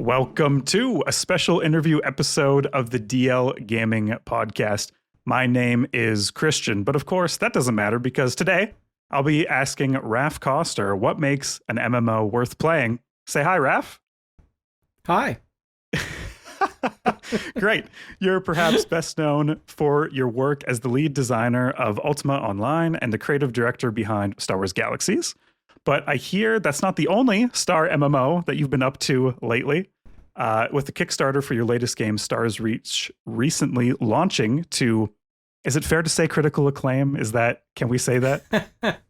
Welcome to a special interview episode of the DL Gaming Podcast. My name is Christian, but of course that doesn't matter because today I'll be asking Raph Koster what makes an MMO worth playing. Say hi, Raph. Hi. Great. You're perhaps best known for your work as the lead designer of Ultima Online and the creative director behind Star Wars Galaxies. But I hear that's not the only Star MMO that you've been up to lately. With the Kickstarter for your latest game, Stars Reach, recently launching to, is it fair to say critical acclaim? Can we say that?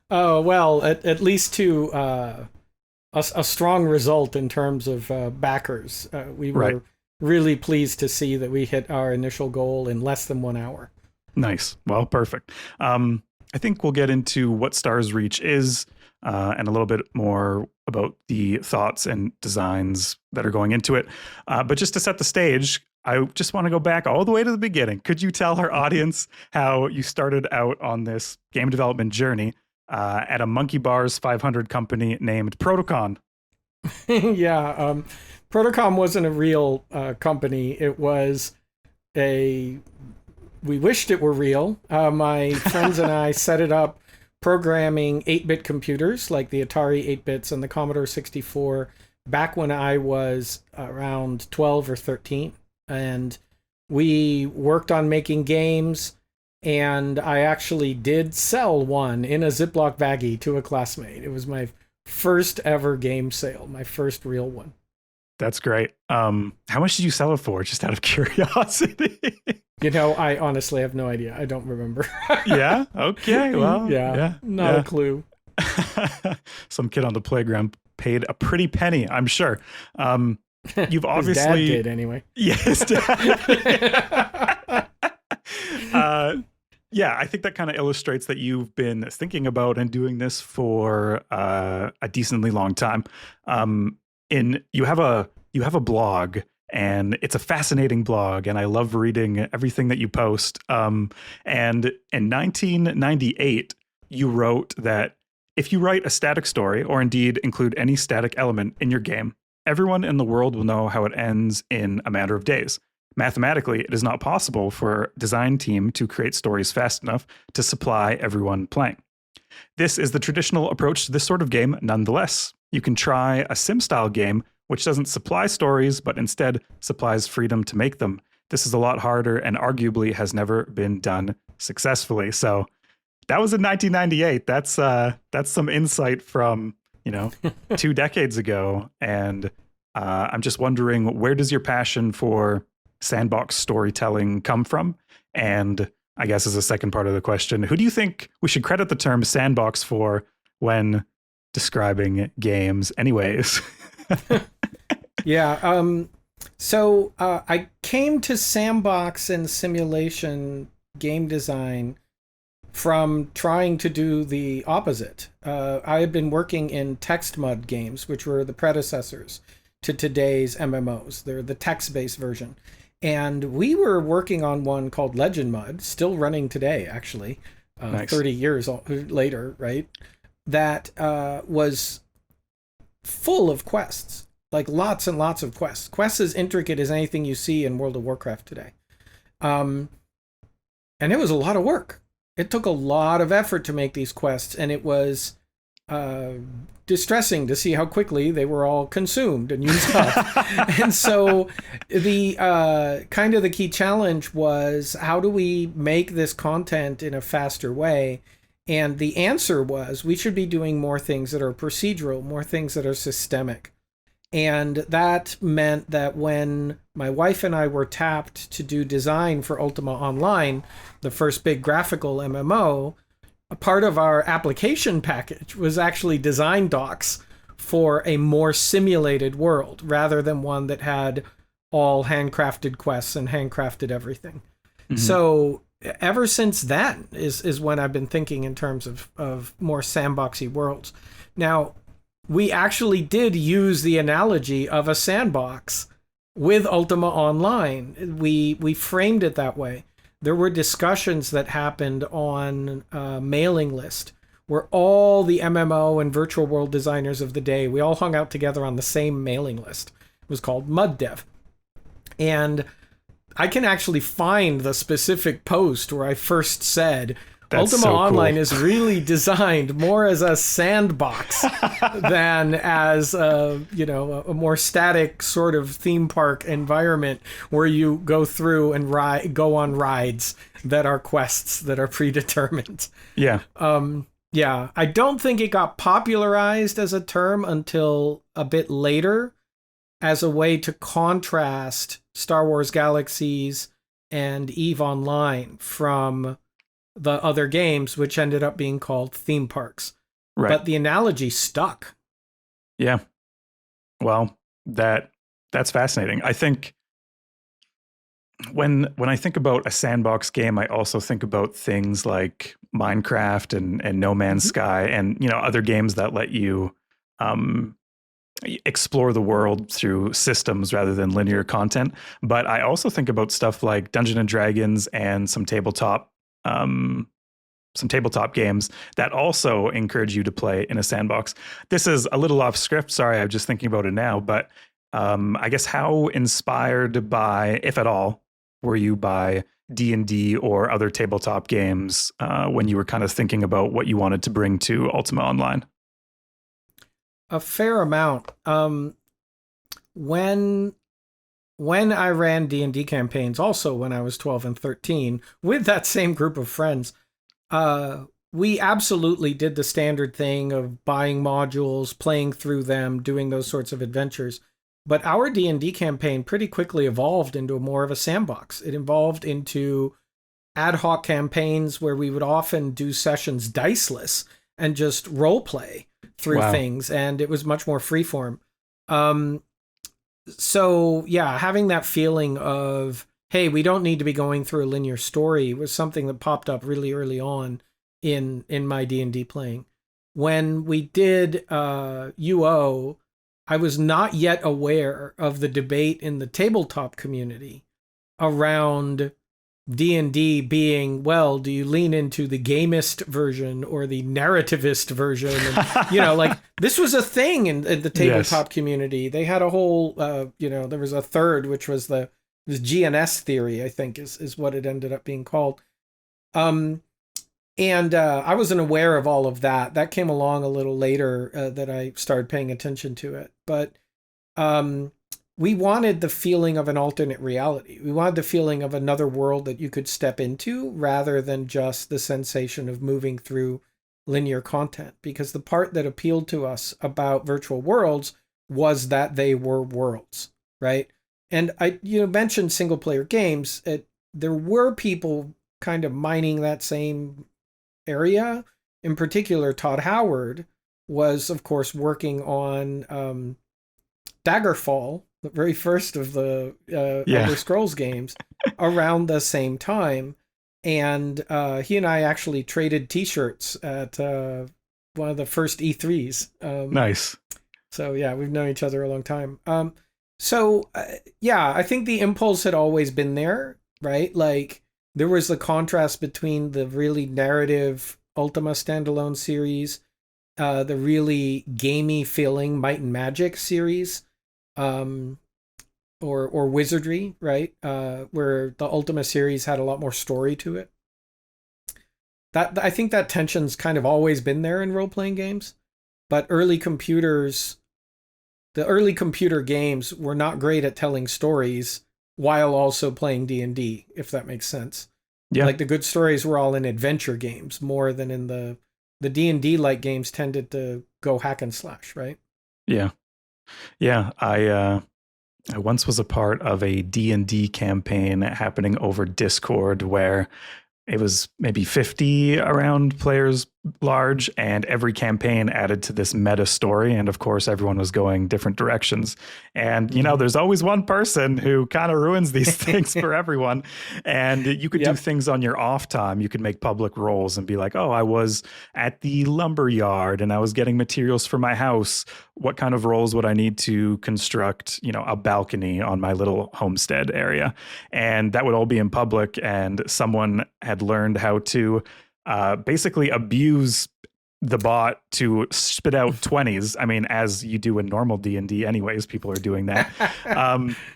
Oh, well, at least to a strong result in terms of backers. We were really pleased to see that we hit our initial goal in less than 1 hour. Nice. Well, perfect. I think we'll get into what Stars Reach is and a little bit more about the thoughts and designs that are going into it. But just to set the stage, I just want to go back all the way to the beginning. Could you tell our audience how you started out on this game development journey at a Monkey Bars 500 company named Protocon? Yeah, Protocon wasn't a real company. It was we wished it were real. My friends and I set it up programming 8-bit computers like the Atari 8-bits and the Commodore 64 back when I was around 12 or 13. And we worked on making games, and I actually did sell one in a Ziploc baggie to a classmate. It was my first ever game sale, my first real one. That's great. How much did you sell it for? Just out of curiosity. I honestly have no idea. I don't remember. Yeah. Okay. Well, not a clue. Some kid on the playground paid a pretty penny, I'm sure. You've obviously His dad did anyway. Yes. Yeah, I think that kind of illustrates that you've been thinking about and doing this for a decently long time. You have a blog, and it's a fascinating blog, and I love reading everything that you post. And in 1998, you wrote that if you write a static story, or indeed include any static element in your game, everyone in the world will know how it ends in a matter of days. Mathematically, it is not possible for a design team to create stories fast enough to supply everyone playing. This is the traditional approach to this sort of game nonetheless. You can try a sim-style game which doesn't supply stories, but instead supplies freedom to make them. This is a lot harder and arguably has never been done successfully. So that was in 1998. That's some insight from 2 decades ago. And I'm just wondering, where does your passion for sandbox storytelling come from? And I guess as a second part of the question, who do you think we should credit the term sandbox for when describing games anyways? Yeah. So I came to sandbox and simulation game design from trying to do the opposite. I had been working in text mud games, which were the predecessors to today's MMOs. They're the text-based version. And we were working on one called Legend Mud, still running today, actually, nice. 30 years later, right? That was full of quests, like lots and lots of quests. Quests as intricate as anything you see in World of Warcraft today. And it was a lot of work. It took a lot of effort to make these quests, and it was distressing to see how quickly they were all consumed and used up. And so the kind of the key challenge was, how do we make this content in a faster way? And the answer was, we should be doing more things that are procedural, more things that are systemic. And that meant that when my wife and I were tapped to do design for Ultima Online, the first big graphical MMO, a part of our application package was actually design docs for a more simulated world, rather than one that had all handcrafted quests and handcrafted everything. Mm-hmm. So ever since then is when I've been thinking in terms of more sandboxy worlds. Now, we actually did use the analogy of a sandbox with Ultima Online. We framed it that way. There were discussions that happened on a mailing list where all the MMO and virtual world designers of the day, we all hung out together on the same mailing list. was called Mud Dev. And I can actually find the specific post where I first said, That's Ultima so Online cool. is really designed more as a sandbox than as a more static sort of theme park environment where you go through and go on rides that are quests that are predetermined. Yeah. Yeah, I don't think it got popularized as a term until a bit later as a way to contrast Star Wars Galaxies and EVE Online from the other games, which ended up being called theme parks. Right. But the analogy stuck. Yeah. Well, that's fascinating. I think when I think about a sandbox game, I also think about things like Minecraft and No Man's Sky, and other games that let you explore the world through systems rather than linear content. But I also think about stuff like Dungeons and Dragons and some tabletop games that also encourage you to play in a sandbox. This is a little off script. Sorry, I'm just thinking about it now. But I guess how inspired by, if at all, were you by D&D or other tabletop games when you were kind of thinking about what you wanted to bring to Ultima Online? A fair amount. When I ran D&D campaigns, also when I was 12 and 13, with that same group of friends, we absolutely did the standard thing of buying modules, playing through them, doing those sorts of adventures. But our D&D campaign pretty quickly evolved into more of a sandbox. It evolved into ad hoc campaigns where we would often do sessions diceless and just role play through things, and it was much more freeform. So yeah, having that feeling of, hey, we don't need to be going through a linear story was something that popped up really early on in my D&D playing. When we did UO, I was not yet aware of the debate in the tabletop community around D&D being, well, do you lean into the gamist version or the narrativist version? And, like this was a thing in the tabletop community. They had a whole, there was a third, which was this GNS theory, I think is what it ended up being called. And I wasn't aware of all of that. That came along a little later that I started paying attention to it. But we wanted the feeling of an alternate reality. We wanted the feeling of another world that you could step into rather than just the sensation of moving through linear content. Because the part that appealed to us about virtual worlds was that they were worlds, right? And you mentioned single player games. There were people kind of mining that same area. In particular, Todd Howard was, of course, working on Daggerfall, the very first of the Elder Scrolls games, around the same time. And he and I actually traded T-shirts at one of the first E3s. Nice. So yeah, we've known each other a long time. I think the impulse had always been there, right? Like there was the contrast between the really narrative Ultima standalone series, the really gamey feeling Might and Magic series, or Wizardry, right? Where the Ultima series had a lot more story to it. I think that tension's kind of always been there in role-playing games, but the early computer games were not great at telling stories while also playing D&D, if that makes sense. Yeah. Like the good stories were all in adventure games more than in the D&D like games tended to go hack and slash, right? Yeah. Yeah, I once was a part of a D&D campaign happening over Discord where it was maybe 50 around players large, and every campaign added to this meta story. And of course, everyone was going different directions. And, there's always one person who kind of ruins these things for everyone. And you could do things on your off time. You could make public roles and be like, oh, I was at the lumber yard and I was getting materials for my house. What kind of roles would I need to construct, a balcony on my little homestead area? And that would all be in public. And someone had learned how to basically abuse the bot to spit out 20s. I mean, as you do in normal D&D anyways, people are doing that.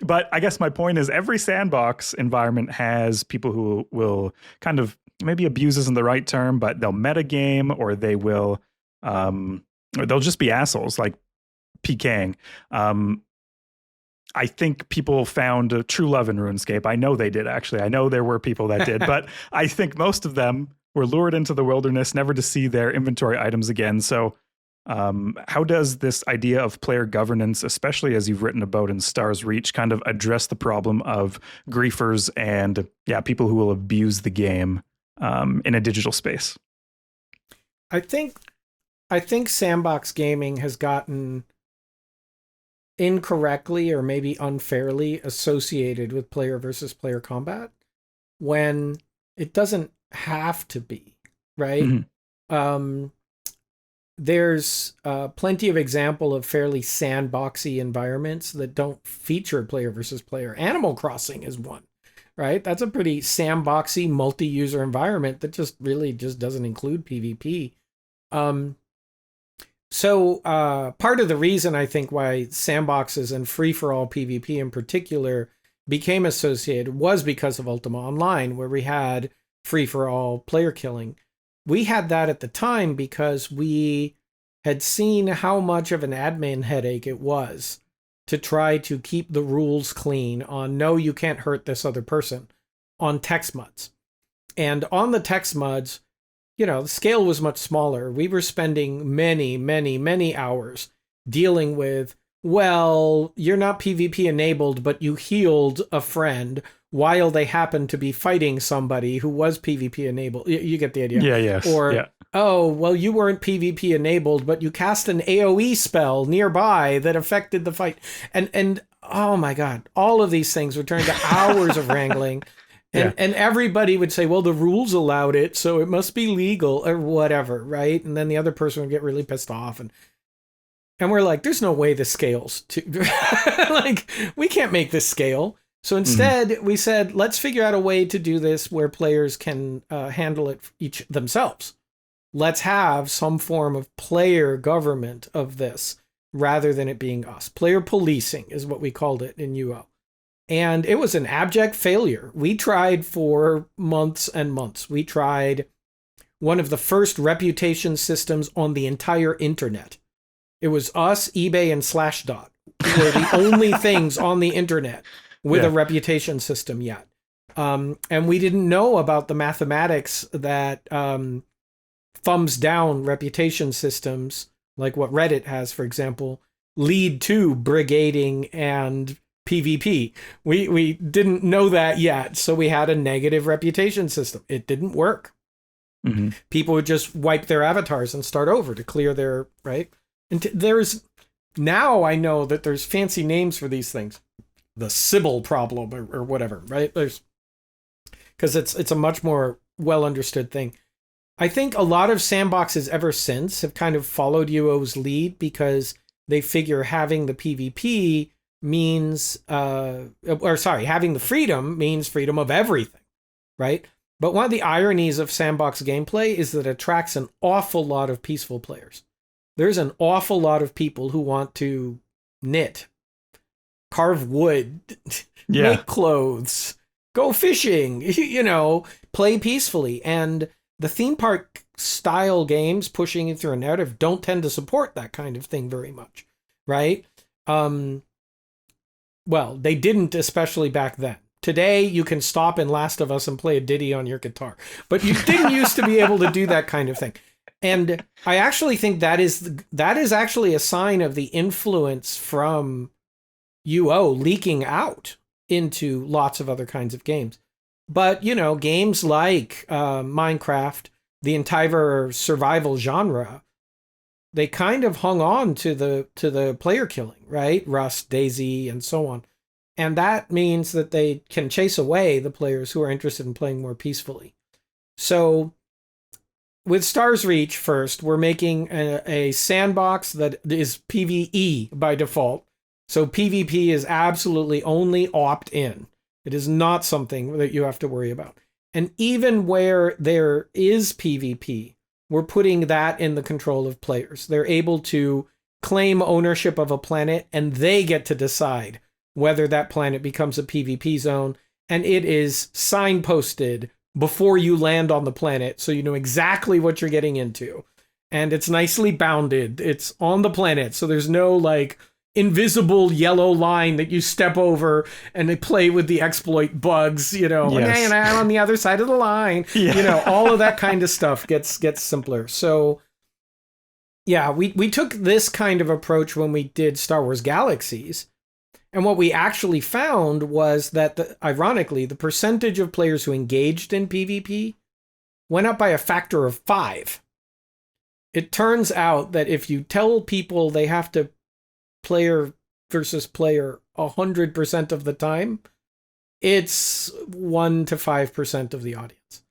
But I guess my point is every sandbox environment has people who will kind of, maybe abuse isn't the right term, but they'll metagame, or they will, or they'll just be assholes like PKing. I think people found a true love in RuneScape. I know they did, actually. I know there were people that did, but I think most of them were lured into the wilderness, never to see their inventory items again. So how does this idea of player governance, especially as you've written about in Star's Reach, kind of address the problem of griefers and people who will abuse the game in a digital space? I think sandbox gaming has gotten incorrectly or maybe unfairly associated with player versus player combat when it doesn't have to be, right? Mm-hmm. There's plenty of example of fairly sandboxy environments that don't feature player versus player. Animal Crossing is one, right? That's a pretty sandboxy multi-user environment that just doesn't include PvP. So part of the reason I think why sandboxes and free-for-all PvP in particular became associated was because of Ultima Online, where we had free-for-all player killing. We had that at the time because we had seen how much of an admin headache it was to try to keep the rules clean on no, you can't hurt this other person on text muds. And on the text muds, the scale was much smaller. We were spending many, many, many hours dealing with, well, you're not PvP enabled, but you healed a friend while they happened to be fighting somebody who was PvP enabled. You get the idea. Yeah, yes. Or, oh, well, you weren't PvP enabled, but you cast an AoE spell nearby that affected the fight. And oh my God, all of these things would turn into hours of wrangling. And everybody would say, well, the rules allowed it, so it must be legal or whatever, right? And then the other person would get really pissed off. And we're like, there's no way this scales. Like, we can't make this scale. So instead, we said, let's figure out a way to do this where players can handle it each themselves. Let's have some form of player government of this rather than it being us. Player policing is what we called it in UO. And it was an abject failure. We tried for months and months. We tried one of the first reputation systems on the entire internet. It was us, eBay, and Slashdot were the only things on the internet with a reputation system yet. And we didn't know about the mathematics that thumbs down reputation systems, like what Reddit has, for example, lead to brigading and PvP. We didn't know that yet, so we had a negative reputation system. It didn't work. Mm-hmm. People would just wipe their avatars and start over to clear their, right? And now I know that there's fancy names for these things. The Sybil problem or whatever, right? Because it's a much more well understood thing. I think a lot of sandboxes ever since have kind of followed UO's lead because they figure having the PvP means, having the freedom means freedom of everything, right? But one of the ironies of sandbox gameplay is that it attracts an awful lot of peaceful players. There's an awful lot of people who want to knit, carve wood, make clothes, go fishing, play peacefully. And the theme park style games pushing it through a narrative don't tend to support that kind of thing very much, right? Well, they didn't, especially back then. Today, you can stop in Last of Us and play a ditty on your guitar. But you didn't used to be able to do that kind of thing. And I actually think that is actually a sign of the influence from UO leaking out into lots of other kinds of games. But, games like Minecraft, the entire survival genre, they kind of hung on to the player killing, right? Rust, DayZ, and so on. And that means that they can chase away the players who are interested in playing more peacefully. So with Star's Reach first, we're making a sandbox that is PvE by default. So PvP is absolutely only opt-in. It is not something that you have to worry about. And even where there is PvP, we're putting that in the control of players. They're able to claim ownership of a planet, and they get to decide whether that planet becomes a PvP zone. And it is signposted before you land on the planet, so you know exactly what you're getting into. And it's nicely bounded. It's on the planet, so there's no like invisible yellow line that you step over and they play with the exploit bugs, you know, Yes. and I'm on the other side of the line. Yeah. You know, all of that kind of stuff gets simpler. So yeah, we took this kind of approach when we did Star Wars Galaxies. And what we actually found was that, ironically, the percentage of players who engaged in PvP went up by a factor of 5. It turns out that if you tell people they have to player versus player 100% of the time, it's 1 to 5% of the audience.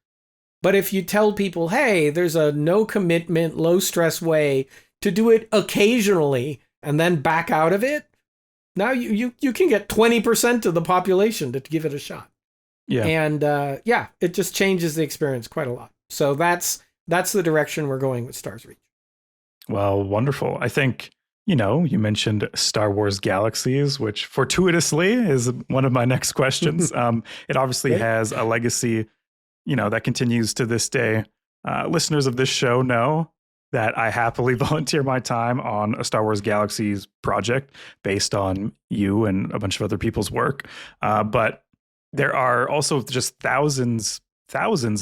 But if you tell people, hey, there's a no commitment, low stress way to do it occasionally and then back out of it, now you can get 20% of the population to give it a shot. Yeah. And it just changes the experience quite a lot. So that's the direction we're going with Stars Reach. Well, wonderful. I think, you mentioned Star Wars Galaxies, which fortuitously is one of my next questions. It obviously has a legacy, that continues to this day. Listeners of this show know that I happily volunteer my time on a Star Wars Galaxies project based on you and a bunch of other people's work. But there are also just thousands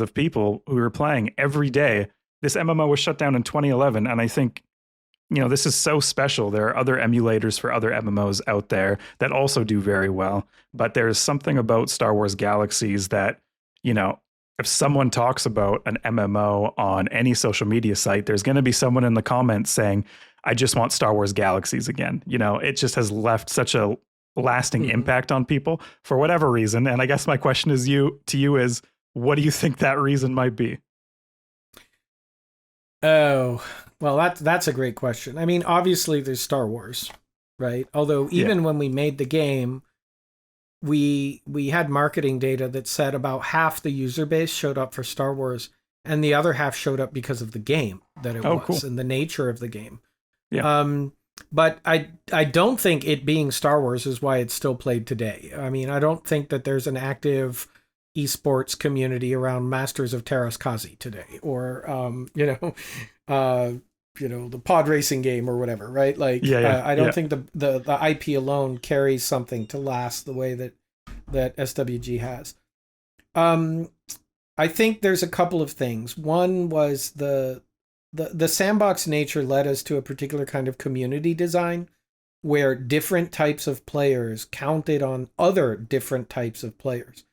of people who are playing every day. This MMO was shut down in 2011, and I think, this is so special. There are other emulators for other MMOs out there that also do very well. But there's something about Star Wars Galaxies that, if someone talks about an MMO on any social media site, there's going to be someone in the comments saying, I just want Star Wars Galaxies again. It just has left such a lasting impact on people for whatever reason. And I guess my question is is, what do you think that reason might be? Oh, well, that's a great question. I mean, obviously there's Star Wars, right? Although even when we made the game, we had marketing data that said about half the user base showed up for Star Wars and the other half showed up because of the game that it was cool. and the nature of the game. Yeah. But I don't think it being Star Wars is why it's still played today. I mean, I don't think that there's an active esports community around Masters of Terraskazi today, or the pod racing game or whatever, right? Like, I don't think the IP alone carries something to last the way that SWG has. I think there's a couple of things. One was the sandbox nature led us to a particular kind of community design where different types of players counted on other different types of players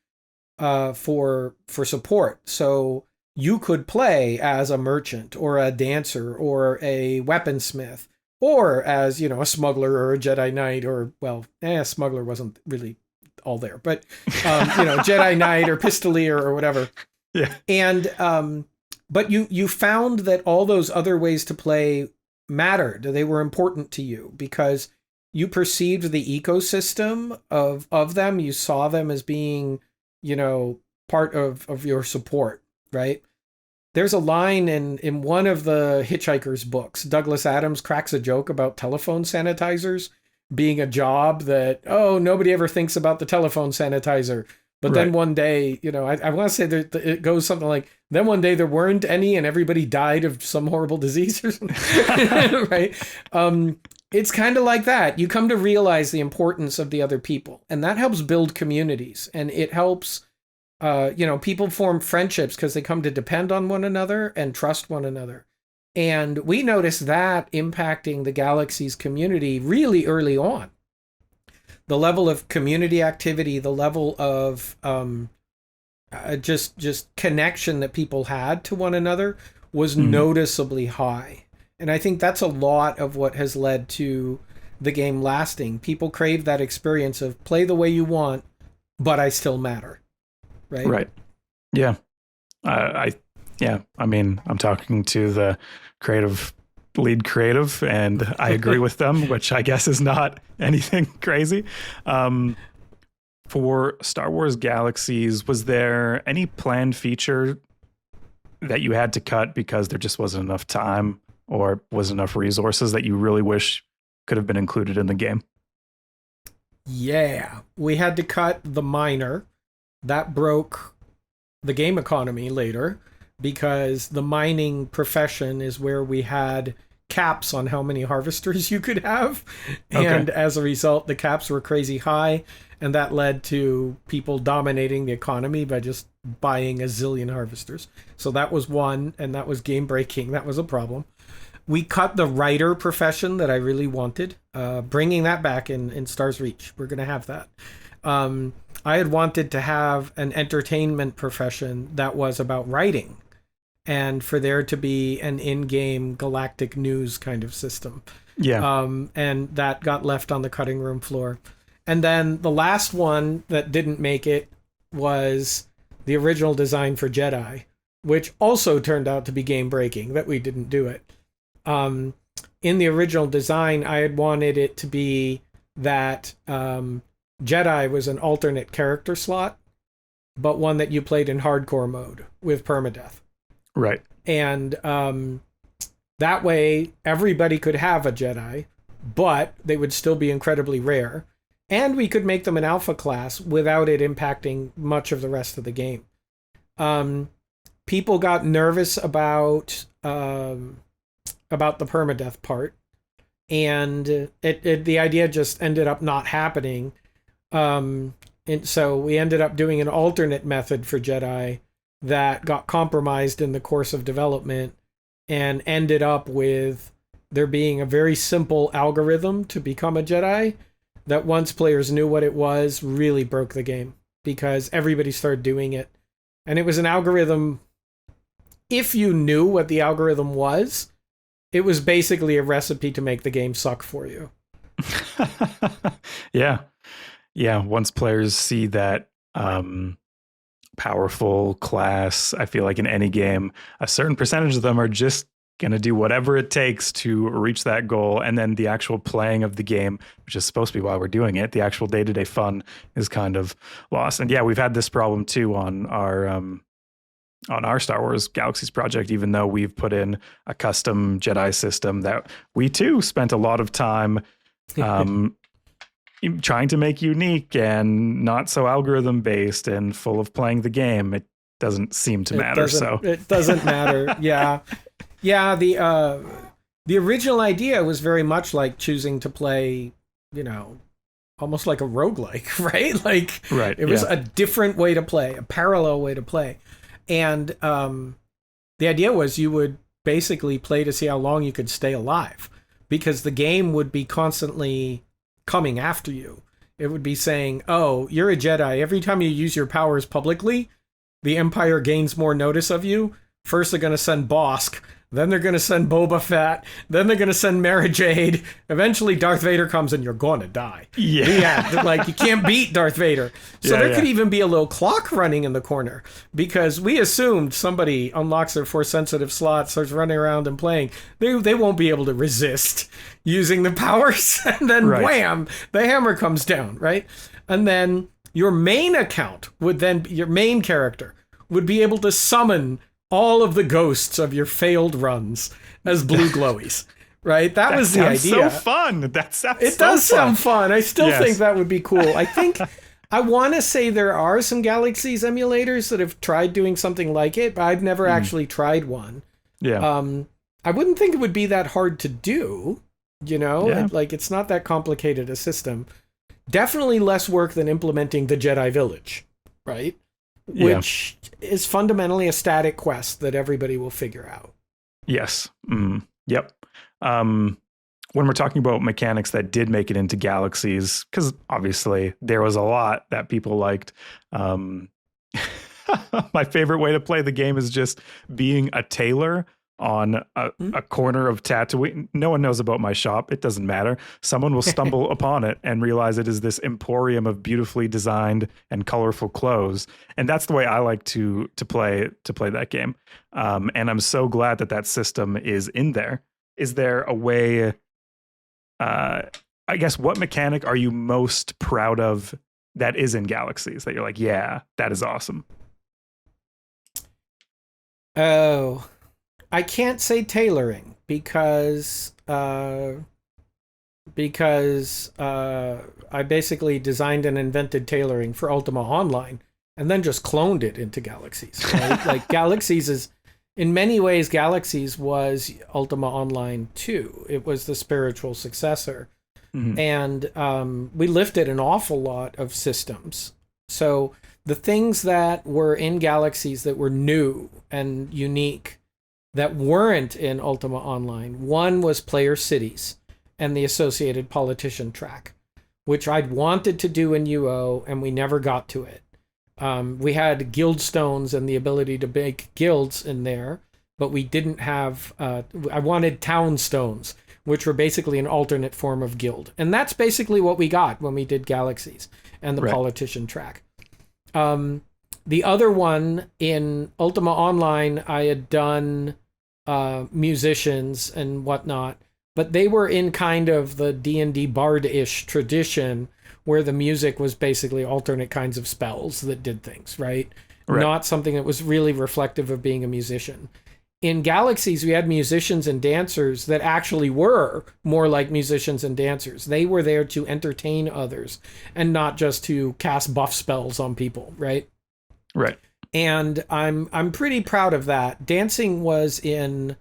for support. So you could play as a merchant or a dancer or a weaponsmith or as, a smuggler or a Jedi Knight or, a smuggler wasn't really all there, but, Jedi Knight or Pistolier or whatever. Yeah. And, but you found that all those other ways to play mattered. They were important to you because you perceived the ecosystem of them. You saw them as being, part of your support, right? There's a line in one of the Hitchhiker's books. Douglas Adams cracks a joke about telephone sanitizers being a job that, nobody ever thinks about the telephone sanitizer. But then one day, I want to say that it goes something like, then one day there weren't any and everybody died of some horrible disease or something, right? It's kind of like that. You come to realize the importance of the other people, and that helps build communities, and it helps people form friendships because they come to depend on one another and trust one another. And we noticed that impacting the Galaxies community really early on. The level of community activity, the level of just connection that people had to one another was noticeably high. And I think that's a lot of what has led to the game lasting. People crave that experience of play the way you want, but I still matter. Right. Right. Yeah. I mean, I'm talking to the lead creative, and I agree with them, which I guess is not anything crazy. For Star Wars Galaxies, was there any planned feature that you had to cut because there just wasn't enough time or wasn't enough resources that you really wish could have been included in the game? Yeah, we had to cut the miner. That broke the game economy later because the mining profession is where we had caps on how many harvesters you could have. Okay. And as a result, the caps were crazy high. And that led to people dominating the economy by just buying a zillion harvesters. So that was one, and that was game breaking. That was a problem. We cut the writer profession that I really wanted, bringing that back in Star's Reach. We're going to have that. I had wanted to have an entertainment profession that was about writing and for there to be an in-game galactic news kind of system. Yeah. And that got left on the cutting room floor. And then the last one that didn't make it was the original design for Jedi, which also turned out to be game breaking, that we didn't do it. In the original design, I had wanted it to be that Jedi was an alternate character slot, but one that you played in hardcore mode with permadeath. Right. And that way, everybody could have a Jedi, but they would still be incredibly rare. And we could make them an alpha class without it impacting much of the rest of the game. People got nervous about the permadeath part, and the idea just ended up not happening. And so we ended up doing an alternate method for Jedi that got compromised in the course of development and ended up with there being a very simple algorithm to become a Jedi that once players knew what it was, really broke the game because everybody started doing it. And it was an algorithm. If you knew what the algorithm was, it was basically a recipe to make the game suck for you. Yeah. Yeah. Once players see that powerful class, I feel like in any game, a certain percentage of them are just going to do whatever it takes to reach that goal. And then the actual playing of the game, which is supposed to be why we're doing it, the actual day-to-day fun is kind of lost. And yeah, we've had this problem too on our Star Wars Galaxies project, even though we've put in a custom Jedi system that we too spent a lot of time trying to make unique and not so algorithm based and full of playing the game. It doesn't seem to matter. It doesn't matter. Yeah. Yeah. The original idea was very much like choosing to play, almost like a roguelike, right? Like right, it was a different way to play, a parallel way to play. And the idea was you would basically play to see how long you could stay alive because the game would be constantly coming after you. It would be saying, oh, you're a Jedi. Every time you use your powers publicly, the Empire gains more notice of you. First, they're going to send Bosk. Then they're going to send Boba Fett. Then they're going to send Mara Jade. Eventually, Darth Vader comes and you're going to die. Yeah. Like you can't beat Darth Vader. So there could even be a little clock running in the corner because we assumed somebody unlocks their force sensitive slot, starts running around and playing. They won't be able to resist using the powers. And then wham, the hammer comes down, right? And then your main account would then, your main character would be able to summon all of the ghosts of your failed runs as blue glowies, right? That was the idea. So fun. That sounds It does sound fun. I still think that would be cool. I think I want to say there are some Galaxies emulators that have tried doing something like it, but I've never actually tried one. Yeah. I wouldn't think it would be that hard to do, Yeah. Like it's not that complicated a system. Definitely less work than implementing the Jedi Village, right? Which is fundamentally a static quest that everybody will figure out. Yes. Yep. When we're talking about mechanics that did make it into Galaxies, because obviously there was a lot that people liked. My favorite way to play the game is just being a tailor on a corner of Tatooine. No one knows about my shop. It doesn't matter. Someone will stumble upon it and realize it is this emporium of beautifully designed and colorful clothes. And that's the way I like to play that game. And I'm so glad that system is in there. Is there a way, I guess, what mechanic are you most proud of that is in Galaxies that you're like, yeah, that is awesome? Oh, I can't say tailoring because I basically designed and invented tailoring for Ultima Online and then just cloned it into Galaxies, right? Like Galaxies is in many ways Galaxies was Ultima Online 2. It was the spiritual successor. Mhm. And we lifted an awful lot of systems. So the things that were in Galaxies that were new and unique that weren't in Ultima Online, one was player cities and the associated politician track, which I'd wanted to do in UO and we never got to it. We had guild stones and the ability to make guilds in there, but we didn't have. I wanted town stones, which were basically an alternate form of guild, and that's basically what we got when we did Galaxies and the Right. politician track. The other one in Ultima Online, I had done musicians and whatnot, but they were in kind of the D&D bard-ish tradition where the music was basically alternate kinds of spells that did things, right? Right. Not something that was really reflective of being a musician. In Galaxies, we had musicians and dancers that actually were more like musicians and dancers. They were there to entertain others and not just to cast buff spells on people, right? Right. And I'm pretty proud of that. Dancing was in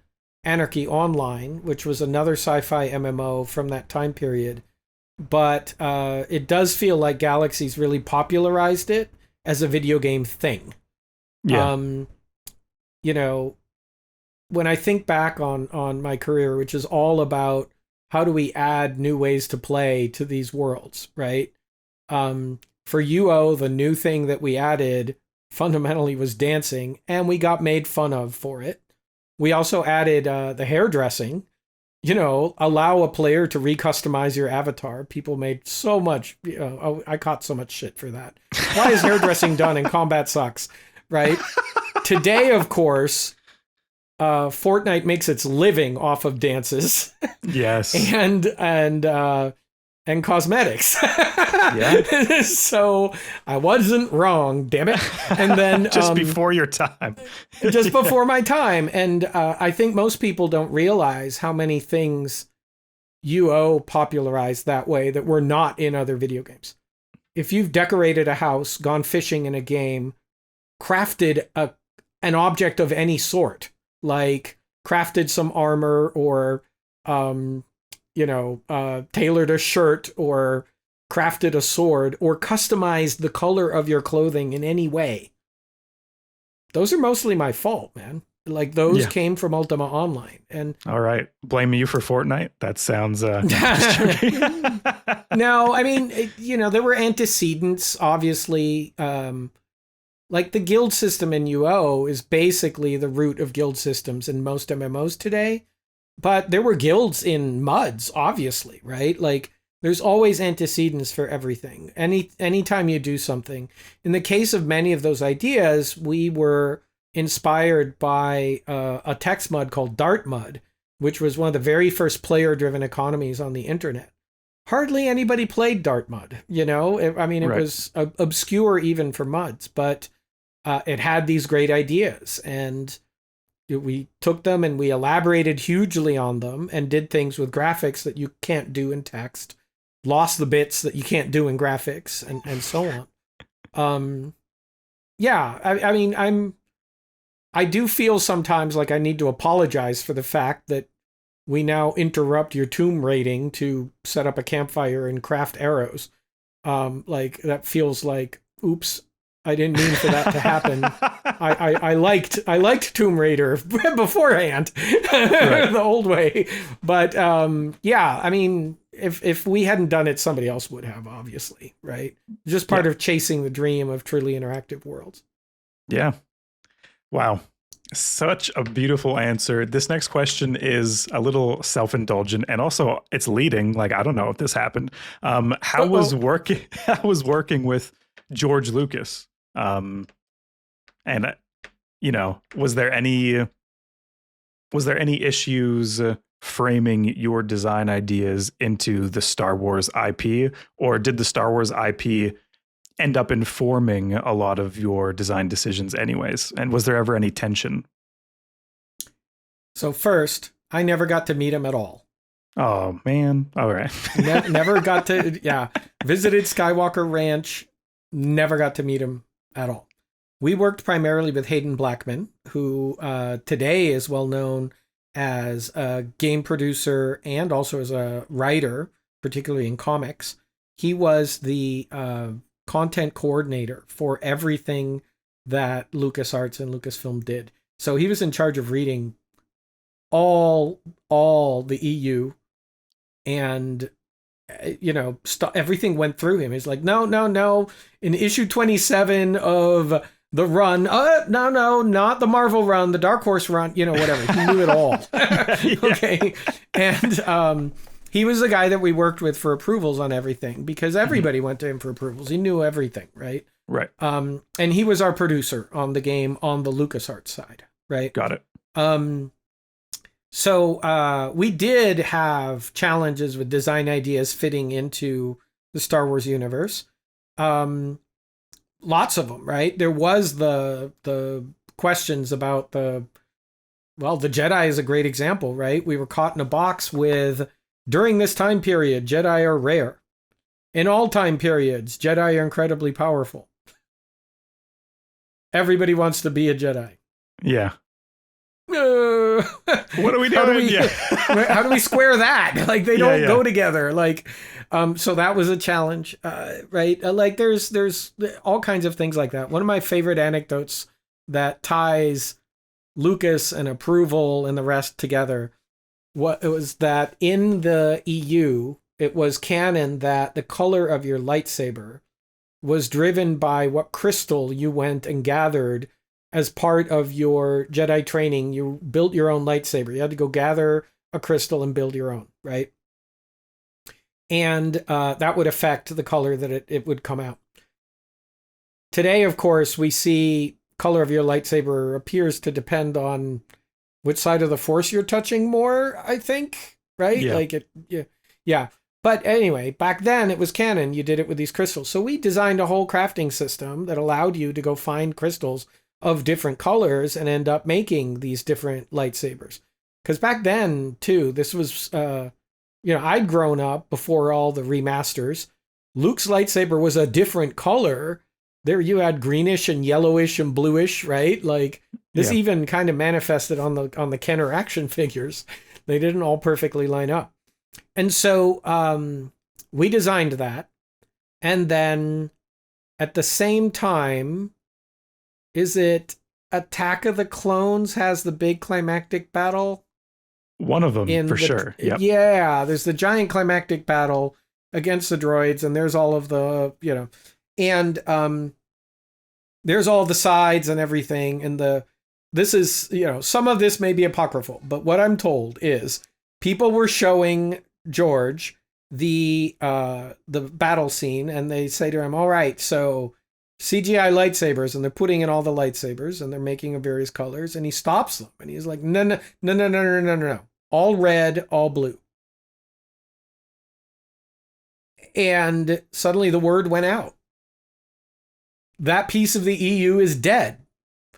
Anarchy Online, which was another sci-fi MMO from that time period. But it does feel like Galaxies really popularized it as a video game thing. Yeah. You know, when I think back on my career, which is all about how do we add new ways to play to these worlds, right? For UO, the new thing that we added fundamentally was dancing, and we got made fun of for it. We also added the hairdressing. Allow a player to recustomize your avatar. People made so much. I caught so much shit for that. Why is hairdressing done and combat sucks, right? Today, of course, Fortnite makes its living off of dances Yes. and cosmetics. Yeah. So I wasn't wrong, damn it. And then Just before your time. just before my time. And I think most people don't realize how many things UO popularized that way that were not in other video games. If you've decorated a house, gone fishing in a game, crafted an object of any sort, like crafted some armor or, tailored a shirt or crafted a sword or customized the color of your clothing in any way, those are mostly my fault, man. Like those came from Ultima Online. And all right, blame you for Fortnite. That sounds no, I mean, there were antecedents, obviously. Like the guild system in UO is basically the root of guild systems in most MMOs today. But there were guilds in MUDs, obviously, right? Like there's always antecedents for everything. Anytime you do something. In the case of many of those ideas, we were inspired by a text mud called Dart Mud, which was one of the very first player-driven economies on the internet. Hardly anybody played Dart Mud, It Right. was obscure even for MUDs, but it had these great ideas, and we took them and we elaborated hugely on them and did things with graphics that you can't do in text, lost the bits that you can't do in graphics, and so on. I do feel sometimes like I need to apologize for the fact that we now interrupt your tomb raiding to set up a campfire and craft arrows. Like that feels like, oops, I didn't mean for that to happen. I liked Tomb Raider beforehand, Right. the old way. But if we hadn't done it, somebody else would have, obviously, right? Just part of chasing the dream of truly interactive worlds. Yeah. Wow. Such a beautiful answer. This next question is a little self-indulgent and also it's leading. Like, I don't know if this happened. How was working with George Lucas? Was there any issues framing your design ideas into the Star Wars IP, or did the Star Wars IP end up informing a lot of your design decisions anyways? And was there ever any tension? So first, I never got to meet him at all. Oh man! All right. Never got to. Yeah, visited Skywalker Ranch. Never got to meet him at all. We worked primarily with Hayden Blackman, who today is well known as a game producer and also as a writer, particularly in comics. He was the content coordinator for everything that LucasArts and Lucasfilm did. So he was in charge of reading all the EU, and everything went through him. He's like, no, in issue 27 of the run, no, not the Marvel run, the Dark Horse run, whatever. He knew it all. Okay. And he was the guy that we worked with for approvals on everything, because everybody went to him for approvals. He knew everything, right? Right. And he was our producer on the game on the LucasArts side, right? Got it. So we did have challenges with design ideas fitting into the Star Wars universe. Lots of them, right? There was the questions about the Jedi is a great example, right? We were caught in a box with, during this time period, Jedi are rare. In all time periods, Jedi are incredibly powerful. Everybody wants to be a Jedi. Yeah. What are we doing? How do we square that? Like, they don't go together. Like, so that was a challenge, right? Like, there's all kinds of things like that. One of my favorite anecdotes that ties Lucas and approval and the rest together, it was that in the EU, it was canon that the color of your lightsaber was driven by what crystal you went and gathered as part of your Jedi training. You built your own lightsaber. You had to go gather a crystal and build your own, right? And that would affect the color that it would come out. Today, of course, we see color of your lightsaber appears to depend on which side of the Force you're touching more, I think, right? Yeah. Yeah. But anyway, back then it was canon. You did it with these crystals. So we designed a whole crafting system that allowed you to go find crystals of different colors and end up making these different lightsabers. Because back then, too, this was, I'd grown up before all the remasters. Luke's lightsaber was a different color. There you had greenish and yellowish and bluish, right? Like, this even kind of manifested on the Kenner action figures. They didn't all perfectly line up. And so we designed that. And then at the same time, is it Attack of the Clones has the big climactic battle? One of them, for sure. Yep. Yeah, there's the giant climactic battle against the droids, and there's all of the, and there's all the sides and everything. And this is, some of this may be apocryphal, but what I'm told is people were showing George the battle scene, and they say to him, all right, so CGI lightsabers, and they're putting in all the lightsabers and they're making of various colors, and he stops them and he's like, no, all red, all blue. And suddenly the word went out. That piece of the EU is dead.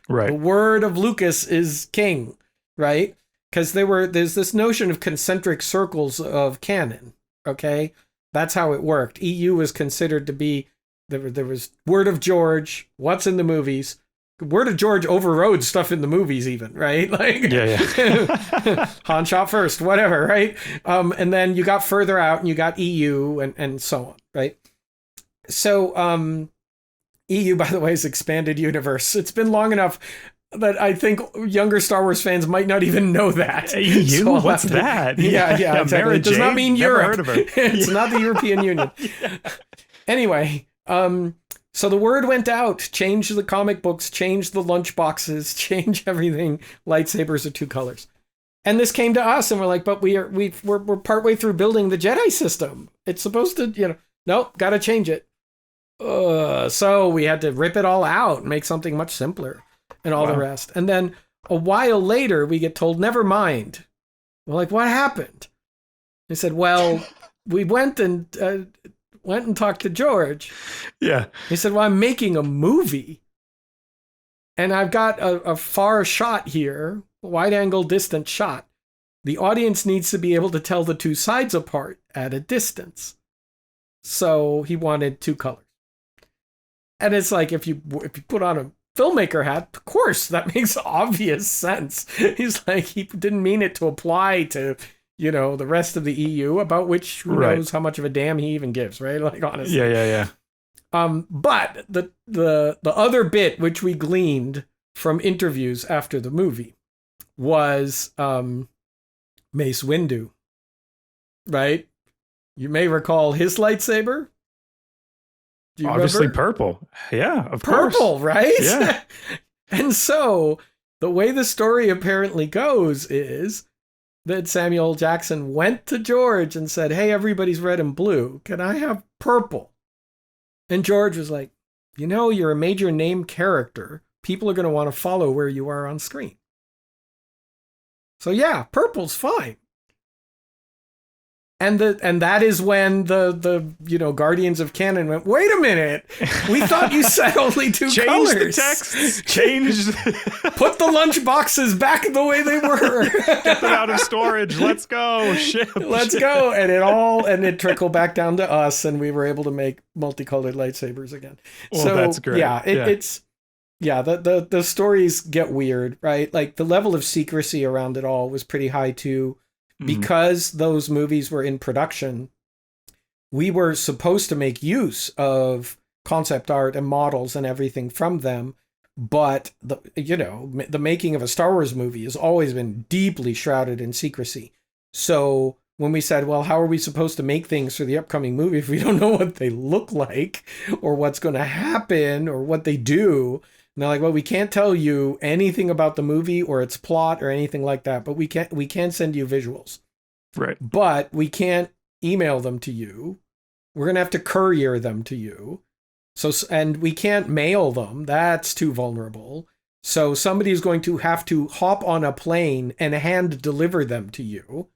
Right. The word of Lucas is king, right? Because there's this notion of concentric circles of canon. Okay. That's how it worked. EU was considered to be, there was Word of George, what's in the movies. Word of George overrode stuff in the movies even, right? Like, Han shot first, whatever, right? And then you got further out and you got EU and so on, right? So EU, by the way, is expanded universe. It's been long enough that I think younger Star Wars fans might not even know that. EU? So what's that? Yeah, exactly. It does not mean Never Europe. heard of her. It's not the European Union. Anyway, so the word went out, changed the comic books, changed the lunch boxes, changed everything. Lightsabers are two colors. And this came to us, and we're like, but we're partway through building the Jedi system. It's supposed to, nope, got to change it. So we had to rip it all out and make something much simpler and all the rest. And then a while later, we get told, never mind. We're like, what happened? They said, well, we went and talked to George. Yeah. He said, well, I'm making a movie. And I've got a far shot here wide angle distant shot. The audience needs to be able to tell the two sides apart at a distance. So he wanted 2 colors. And it's like, if you put on a filmmaker hat, of course, that makes obvious sense. He's like, he didn't mean it to apply to, the rest of the EU, about which who knows how much of a damn he even gives, right? Like, honestly. Yeah. But the other bit which we gleaned from interviews after the movie was Mace Windu, right? You may recall his lightsaber. Do you Obviously remember? purple. Yeah, of Purple, course. right? Yeah. And so the way the story apparently goes is that Samuel Jackson went to George and said, hey, everybody's red and blue. Can I have purple? And George was like, you're a major name character. People are going to want to follow where you are on screen. So yeah, purple's fine. And that is when the Guardians of Canon went, wait a minute, we thought you said only 2 Change colors. the text. Change. Put the lunch boxes back the way they were. Get them out of storage. Let's go. Ship. Let's go. And it trickled back down to us, and we were able to make multicolored lightsabers again. Well, so that's great. Yeah, it's the stories get weird, right? Like the level of secrecy around it all was pretty high too. Because those movies were in production, we were supposed to make use of concept art and models and everything from them. But the making of a Star Wars movie has always been deeply shrouded in secrecy. So when we said, well, how are we supposed to make things for the upcoming movie if we don't know what they look like or what's going to happen or what they do? And they're like, well, we can't tell you anything about the movie or its plot or anything like that, but we can send you visuals. Right. But we can't email them to you. We're going to have to courier them to you. And we can't mail them. That's too vulnerable. So somebody's going to have to hop on a plane and hand deliver them to you.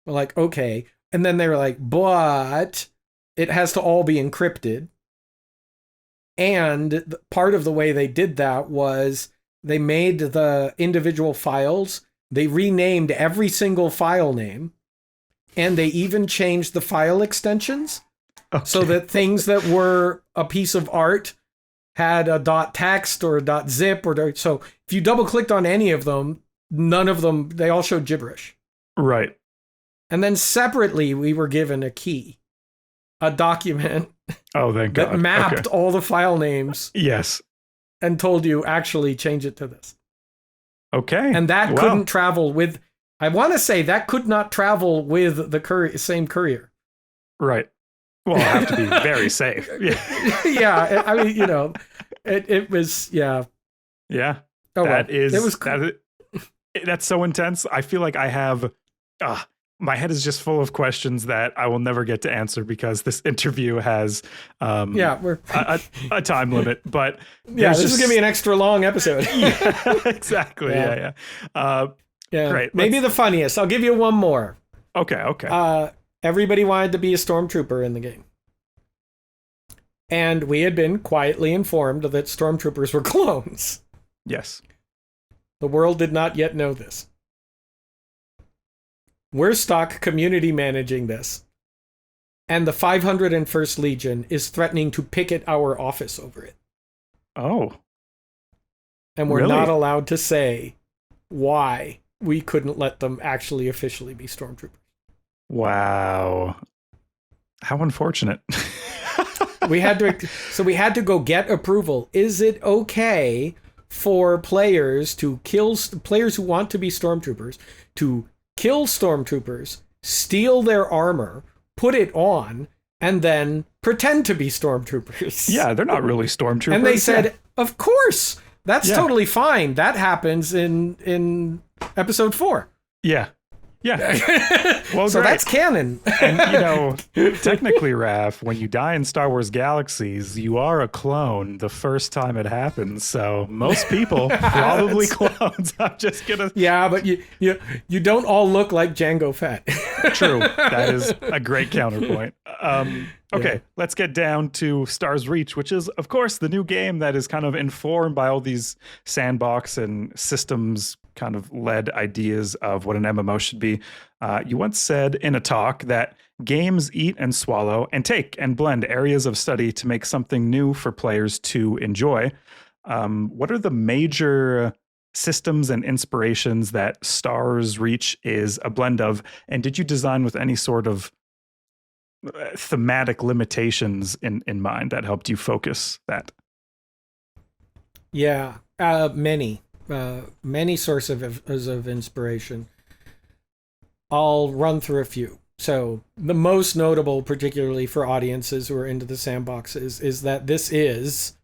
We're like, okay. And then they were like, but it has to all be encrypted. And part of the way they did that was they made the individual files. They renamed every single file name. And they even changed the file extensions. Okay. So that things that were a piece of art had a .text or a .zip. So if you double clicked on any of them, none of them, they all showed gibberish. Right. And then separately, we were given a key, a document. Oh, thank God. That mapped all the file names. Yes. And told you, actually change it to this. Okay. And that couldn't travel with, I want to say that could not travel with the same courier. Right. Well, it'll have to be very safe. Yeah. Yeah. I mean, it was, yeah. Yeah. Oh, that's so intense. I feel like I have, my head is just full of questions that I will never get to answer because this interview has a time limit. But this is gonna be an extra long episode. Yeah, exactly. Yeah. Great. Maybe the funniest. I'll give you one more. Okay. Everybody wanted to be a stormtrooper in the game, and we had been quietly informed that stormtroopers were clones. Yes. The world did not yet know this. We're stock community managing this. And the 501st Legion is threatening to picket our office over it. Oh. And we're not allowed to say why we couldn't let them actually officially be stormtroopers. Wow. How unfortunate. we had to go get approval. Is it okay for players who want to be stormtroopers to kill stormtroopers, steal their armor, put it on, and then pretend to be stormtroopers? Yeah, they're not really stormtroopers. And they said, of course, that's totally fine. That happens in episode 4. Yeah. Well, so that's canon. And, technically, Raph, when you die in Star Wars Galaxies, you are a clone the first time it happens. So most people probably clones. I'm just gonna. Yeah, but you don't all look like Jango Fett. True. That is a great counterpoint. Okay, let's get down to Star's Reach, which is, of course, the new game that is kind of informed by all these Sandbox and systems kind of led ideas of what an MMO should be. You once said in a talk that games eat and swallow and take and blend areas of study to make something new for players to enjoy. What are the major systems and inspirations that Stars Reach is a blend of? And did you design with any sort of thematic limitations in mind that helped you focus that? Yeah, many sources of inspiration. I'll run through a few. So the most notable, particularly for audiences who are into the sandbox, is that this is,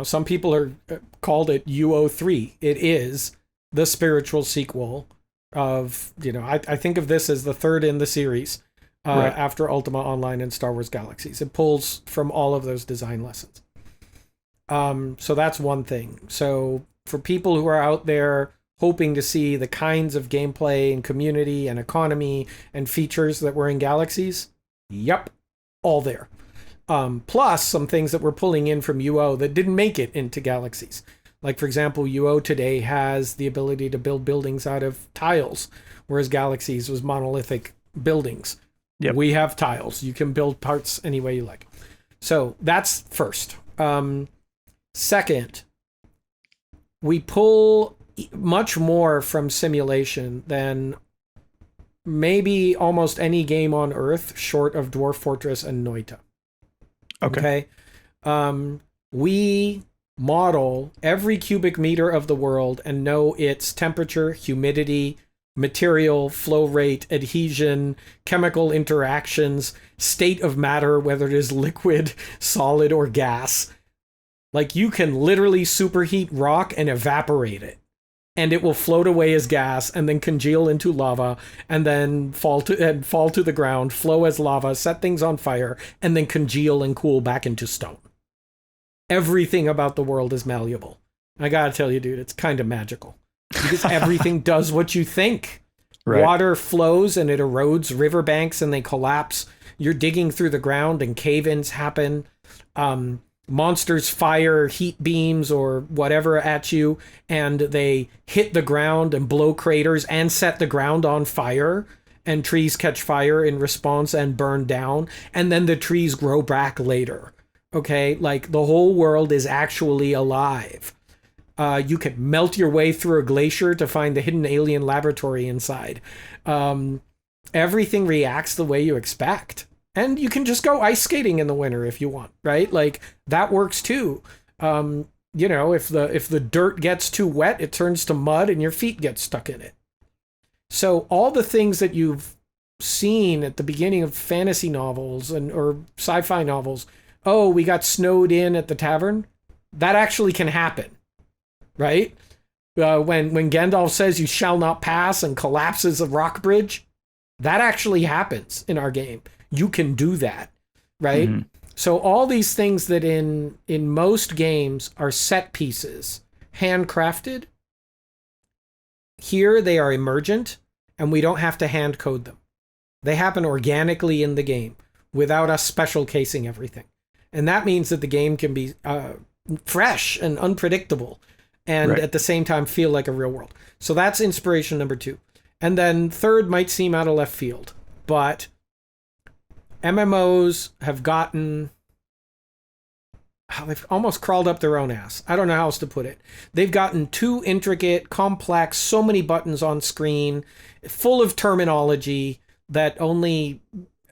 some people are called it UO3. It is the spiritual sequel of, I think of this as the third in the series right. After Ultima Online and Star Wars Galaxies. It pulls from all of those design lessons. So that's one thing. So for people who are out there hoping to see the kinds of gameplay and community and economy and features that were in Galaxies, yep, all there. Plus some things that we're pulling in from UO that didn't make it into Galaxies. Like, for example, UO today has the ability to build buildings out of tiles, whereas Galaxies was monolithic buildings. Yep. We have tiles. You can build parts any way you like. So that's first. Second, we pull much more from simulation than maybe almost any game on Earth short of Dwarf Fortress and Noita. Okay. We model every cubic meter of the world and know its temperature, humidity, material, flow rate, adhesion, chemical interactions, state of matter, whether it is liquid, solid, or gas. Like, you can literally superheat rock and evaporate it, and it will float away as gas and then congeal into lava and then fall to the ground, flow as lava, set things on fire, and then congeal and cool back into stone. Everything about the world is malleable. I gotta tell you, dude, it's kind of magical because everything does what you think. Right. Water flows and it erodes riverbanks and they collapse. You're digging through the ground and cave-ins happen. Monsters fire heat beams or whatever at you, and they hit the ground and blow craters and set the ground on fire, and trees catch fire in response and burn down, and then the trees grow back later. Okay, like, the whole world is actually alive. You could melt your way through a glacier to find the hidden alien laboratory inside. Everything reacts the way you expect. And you can just go ice skating in the winter if you want, right? Like, that works too. If the dirt gets too wet, it turns to mud and your feet get stuck in it. So all the things that you've seen at the beginning of fantasy novels or sci-fi novels, oh, we got snowed in at the tavern, that actually can happen, right? When Gandalf says you shall not pass and collapses a rock bridge, that actually happens in our game. You can do that, right? Mm-hmm. So all these things that in most games are set pieces, handcrafted, here they are emergent, and we don't have to hand code them. They happen organically in the game without us special casing everything. And that means that the game can be fresh and unpredictable and right. At the same time feel like a real world. So that's inspiration number 2. And then third might seem out of left field, but MMOs have they've almost crawled up their own ass. I don't know how else to put it. They've gotten too intricate, complex, so many buttons on screen, full of terminology that only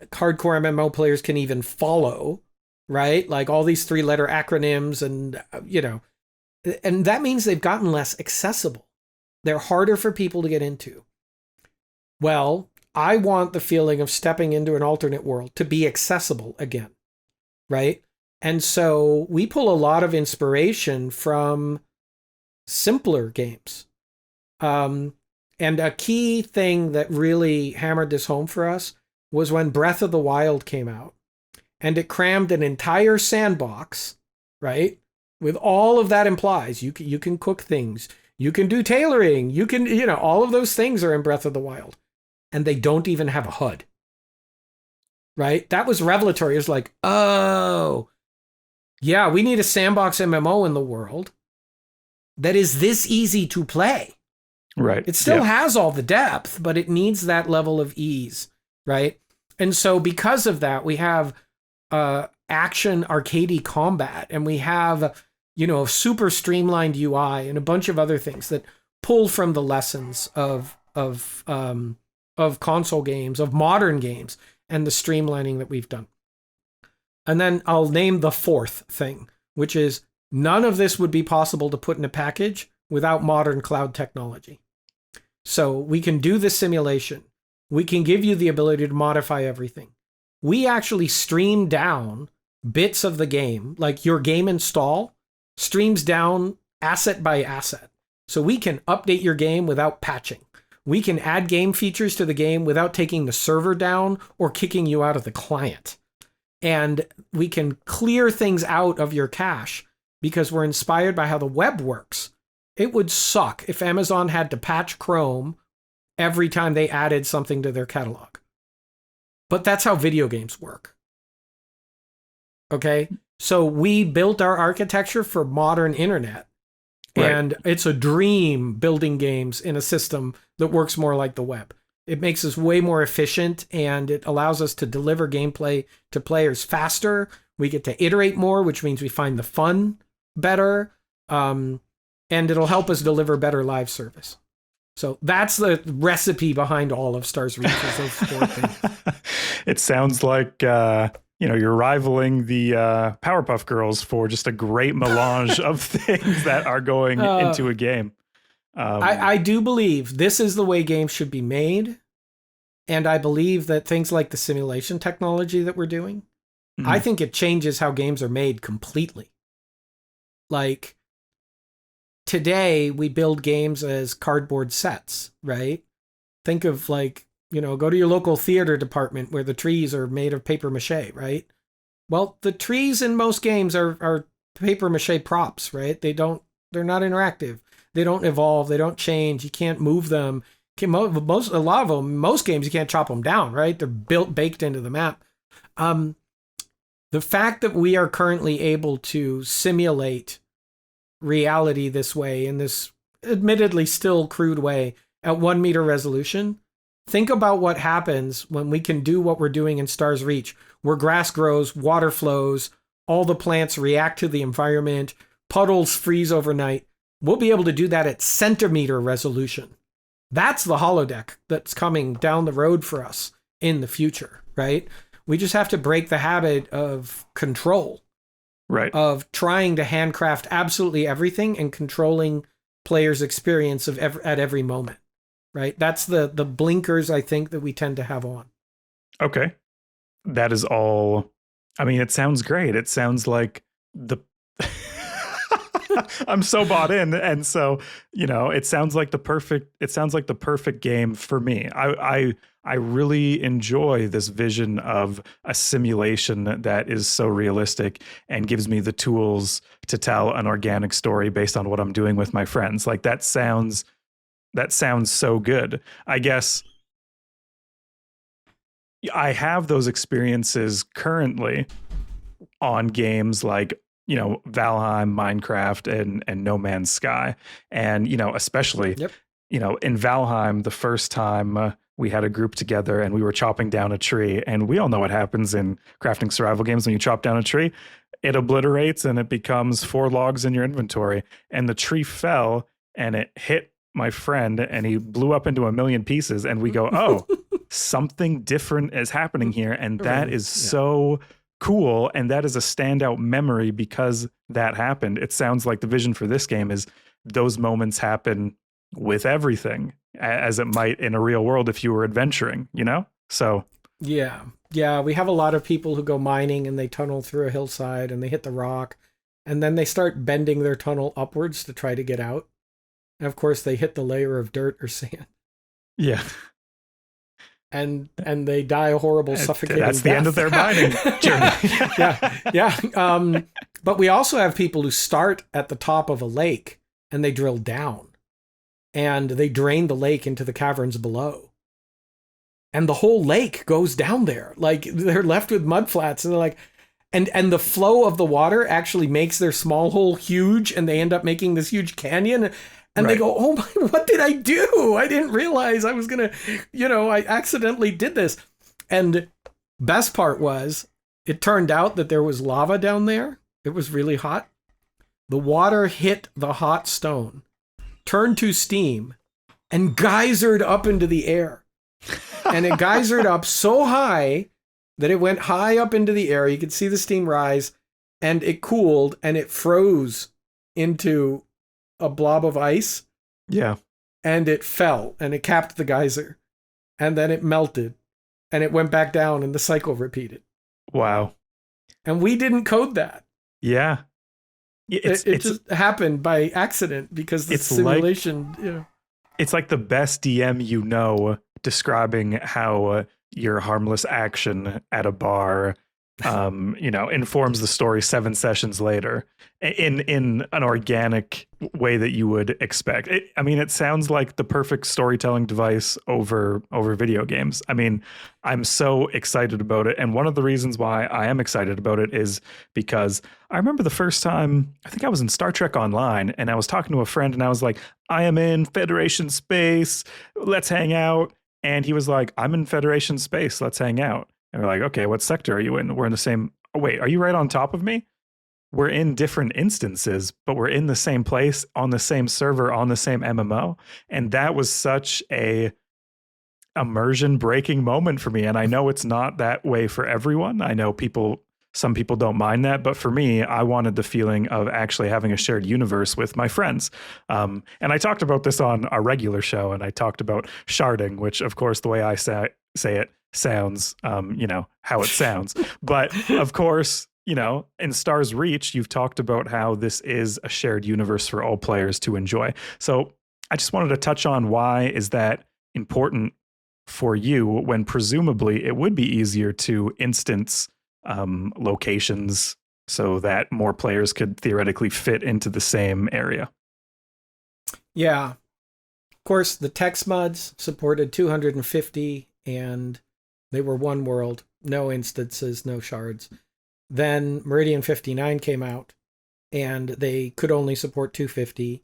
hardcore MMO players can even follow, right? Like all these 3-letter acronyms and, and that means they've gotten less accessible. They're harder for people to get into. Well, I want the feeling of stepping into an alternate world to be accessible again, right? And so we pull a lot of inspiration from simpler games. And a key thing that really hammered this home for us was when Breath of the Wild came out, and it crammed an entire sandbox, right? With all of that implies. You can cook things, you can do tailoring, you can, all of those things are in Breath of the Wild. And they don't even have a HUD, right? That was revelatory. It's like, oh, yeah, we need a sandbox MMO in the world that is this easy to play. Right. It still Yeah. has all the depth, but it needs that level of ease, right? And so because of that, we have action arcadey combat, and we have, super streamlined UI and a bunch of other things that pull from the lessons of console games, of modern games, and the streamlining that we've done. And then I'll name the fourth thing, which is none of this would be possible to put in a package without modern cloud technology. So we can do this simulation. We can give you the ability to modify everything. We actually stream down bits of the game, like your game install streams down asset by asset. So we can update your game without patching. We can add game features to the game without taking the server down or kicking you out of the client. And we can clear things out of your cache because we're inspired by how the web works. It would suck if Amazon had to patch Chrome every time they added something to their catalog. But that's how video games work. Okay? So we built our architecture for modern internet. Right. And it's a dream building games in a system that works more like the web. It makes us way more efficient, and it allows us to deliver gameplay to players faster. We get to iterate more, which means we find the fun better. And it'll help us deliver better live service. So that's the recipe behind all of Stars Reach. Those four things. It sounds like you're rivaling the Powerpuff Girls for just a great melange of things that are going into a game. I do believe this is the way games should be made. And I believe that things like the simulation technology that we're doing, I think it changes how games are made completely. Like, today we build games as cardboard sets, right? Think of go to your local theater department where the trees are made of paper mache, right? Well, the trees in most games are paper mache props, right? They're not interactive. They don't evolve. They don't change. You can't move them. Most games, you can't chop them down, right? They're baked into the map. The fact that we are currently able to simulate reality this way, in this admittedly still crude way, at 1 meter resolution, think about what happens when we can do what we're doing in Stars Reach, where grass grows, water flows, all the plants react to the environment, puddles freeze overnight. We'll be able to do that at centimeter resolution. That's the holodeck that's coming down the road for us in the future, right? We just have to break the habit of control, right? Of trying to handcraft absolutely everything and controlling players' experience at every moment, right? That's the blinkers I think that we tend to have on. Okay. That is all. I mean, it sounds great. It sounds like I'm so bought in, and so it sounds like the perfect game for me. I really enjoy this vision of a simulation that is so realistic and gives me the tools to tell an organic story based on what I'm doing with my friends. Like that sounds so good. I guess I have those experiences currently on games like Valheim, Minecraft, and No Man's Sky. And, especially, in Valheim, the first time we had a group together and we were chopping down a tree, and we all know what happens in crafting survival games. When you chop down a tree, it obliterates and it becomes 4 logs in your inventory. And the tree fell and it hit my friend and he blew up into a million pieces. And we go, oh, something different is happening here. And that is so cool, and that is a standout memory because that happened. It sounds like the vision for this game is those moments happen with everything, as it might in a real world if you were adventuring, So yeah, we have a lot of people who go mining and they tunnel through a hillside and they hit the rock, and then they start bending their tunnel upwards to try to get out, and of course they hit the layer of dirt or sand. Yeah. And they die a horrible suffocating That's death. the end of their mining journey. yeah. But we also have people who start at the top of a lake and they drill down and they drain the lake into the caverns below. And the whole lake goes down there. Like they're left with mud flats and they're like, and the flow of the water actually makes their small hole huge and they end up making this huge canyon. And they Right. go, oh my, what did I do? I didn't realize I was going to, I accidentally did this. And best part was, it turned out that there was lava down there. It was really hot. The water hit the hot stone, turned to steam, and geysered up into the air. And it geysered up so high that it went high up into the air. You could see the steam rise, and it cooled, and it froze into a blob of ice. Yeah. And it fell, and it capped the geyser. And then it melted, and it went back down, and the cycle repeated. Wow. And we didn't code that. Yeah. It just happened by accident because the simulation, It's like the best DM describing how your harmless action at a bar, informs the story 7 sessions later in an organic way that you would expect. It sounds like the perfect storytelling device over video games. I'm so excited about it. And one of the reasons why I am excited about it is because I remember the first time, I think I was in Star Trek Online, and I was talking to a friend, and I was like, I am in Federation space. Let's hang out. And he was like, I'm in Federation space. Let's hang out. And we're like, okay, what sector are you in? We're in the same. Oh, wait, are you right on top of me? We're in different instances, but we're in the same place, on the same server, on the same MMO. And that was such a immersion breaking moment for me. And I know it's not that way for everyone. I know some people don't mind that, but for me, I wanted the feeling of actually having a shared universe with my friends. And I talked about this on our regular show, and I talked about sharding, which, of course, the way I say it sounds, how it sounds. But of course, in Star's Reach, you've talked about how this is a shared universe for all players to enjoy. So I just wanted to touch on, why is that important for you when presumably it would be easier to instance locations so that more players could theoretically fit into the same area? Yeah. Of course, the text mods supported 250, and they were one world, no instances, no shards. Then Meridian 59 came out, and they could only support 250.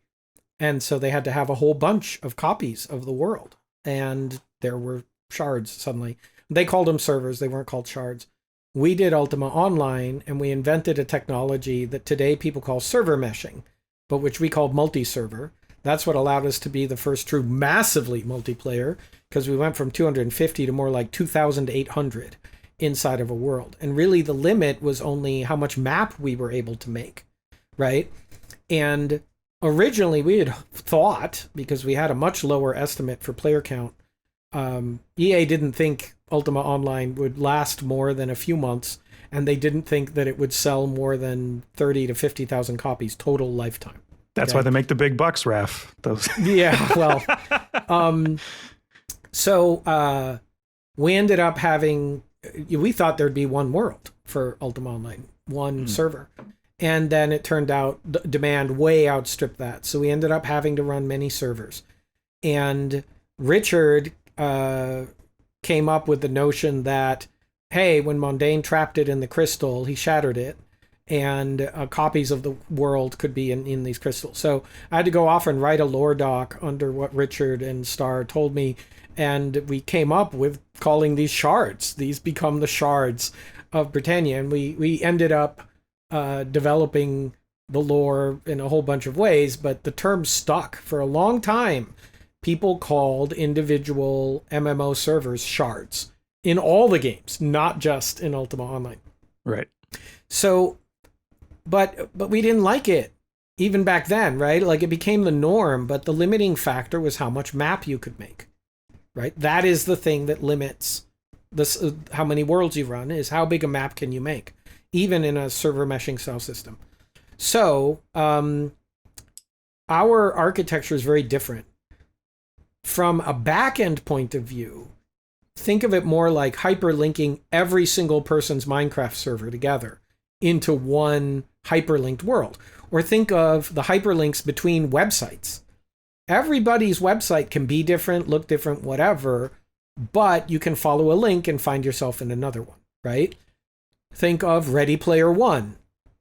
And so they had to have a whole bunch of copies of the world. And there were shards suddenly. They called them servers. They weren't called shards. We did Ultima Online, and we invented a technology that today people call server meshing, but which we called multi-server. That's what allowed us to be the first true massively multiplayer, because we went from 250 to more like 2,800 inside of a world. And really the limit was only how much map we were able to make, right? And originally we had thought, because we had a much lower estimate for player count, EA didn't think Ultima Online would last more than a few months, and they didn't think that it would sell more than 30 to 50,000 copies total lifetime. That's why they make the big bucks, Raph. Those. Yeah, well, so we ended up having, we thought there'd be one world for Ultima Online, one server. And then it turned out demand way outstripped that. So we ended up having to run many servers. And Richard came up with the notion that, hey, when Mundane trapped it in the crystal, he shattered it, and copies of the world could be in these crystals. So I had to go off and write a lore doc under what Richard and Star told me, and we came up with calling these shards. These become the shards of Britannia, and we ended up developing the lore in a whole bunch of ways, but the term stuck for a long time. People called individual MMO servers shards in all the games, not just in Ultima Online. Right. So, but we didn't like it even back then, right? Like, it became the norm, but the limiting factor was how much map you could make, right? That is the thing that limits this, how many worlds you run, is how big a map can you make, even in a server meshing style system. So, our architecture is very different. From a back-end point of view, think of it more like hyperlinking every single person's Minecraft server together into one hyperlinked world. Or think of the hyperlinks between websites. Everybody's website can be different, look different, whatever, but you can follow a link and find yourself in another one, right? Think of Ready Player One.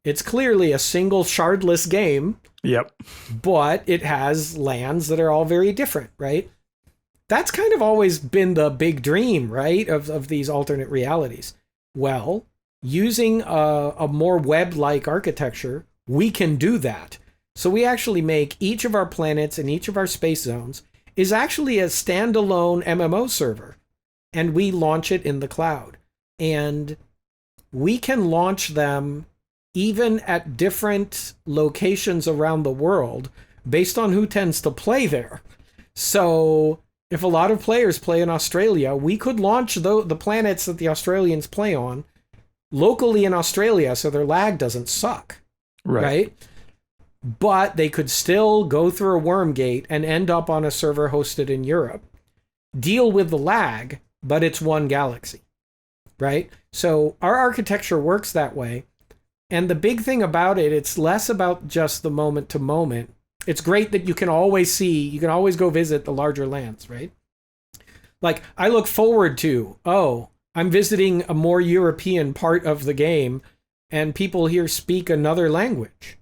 It's clearly a single shardless game, Yep. but it has lands that are all very different, right? That's kind of always been the big dream, right, of these alternate realities. Well, using a more web-like architecture, we can do that. So we actually make each of our planets and each of our space zones is actually a standalone MMO server, and we launch it in the cloud. And we can launch them even at different locations around the world based on who tends to play there. So if a lot of players play in Australia, we could launch the planets that the Australians play on locally in Australia so their lag doesn't suck, right? But they could still go through a worm gate and end up on a server hosted in Europe, deal with the lag, but it's one galaxy, right? So our architecture works that way. And the big thing about it, it's less about just the moment to moment. It's great that you can always go visit the larger lands, right? Like, I look forward to, I'm visiting a more European part of the game and people here speak another language.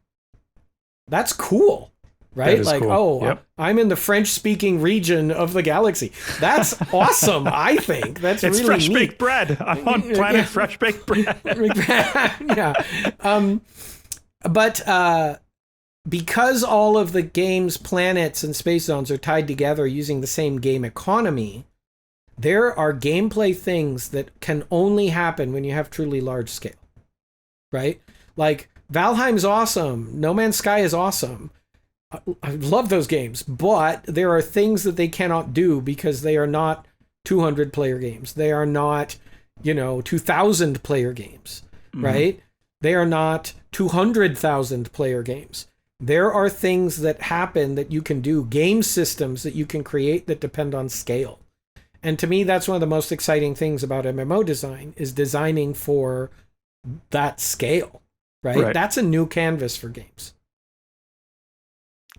That's cool, right? Like, cool. Yep. I'm in the French-speaking region of the galaxy. That's awesome, I think. That's it's really fresh neat. baked bread. I'm on planet fresh baked bread. Yeah. But because all of the game's planets and space zones are tied together using the same game economy, there are gameplay things that can only happen when you have truly large scale, right? Like, Valheim's awesome. No Man's Sky is awesome. I love those games, but there are things that they cannot do because they are not 200 player games. They are not, 2,000 player games, right? They are not 200,000 player games. There are things that happen that you can do, game systems that you can create that depend on scale. And to me, that's one of the most exciting things about MMO design, is designing for that scale, right? That's a new canvas for games.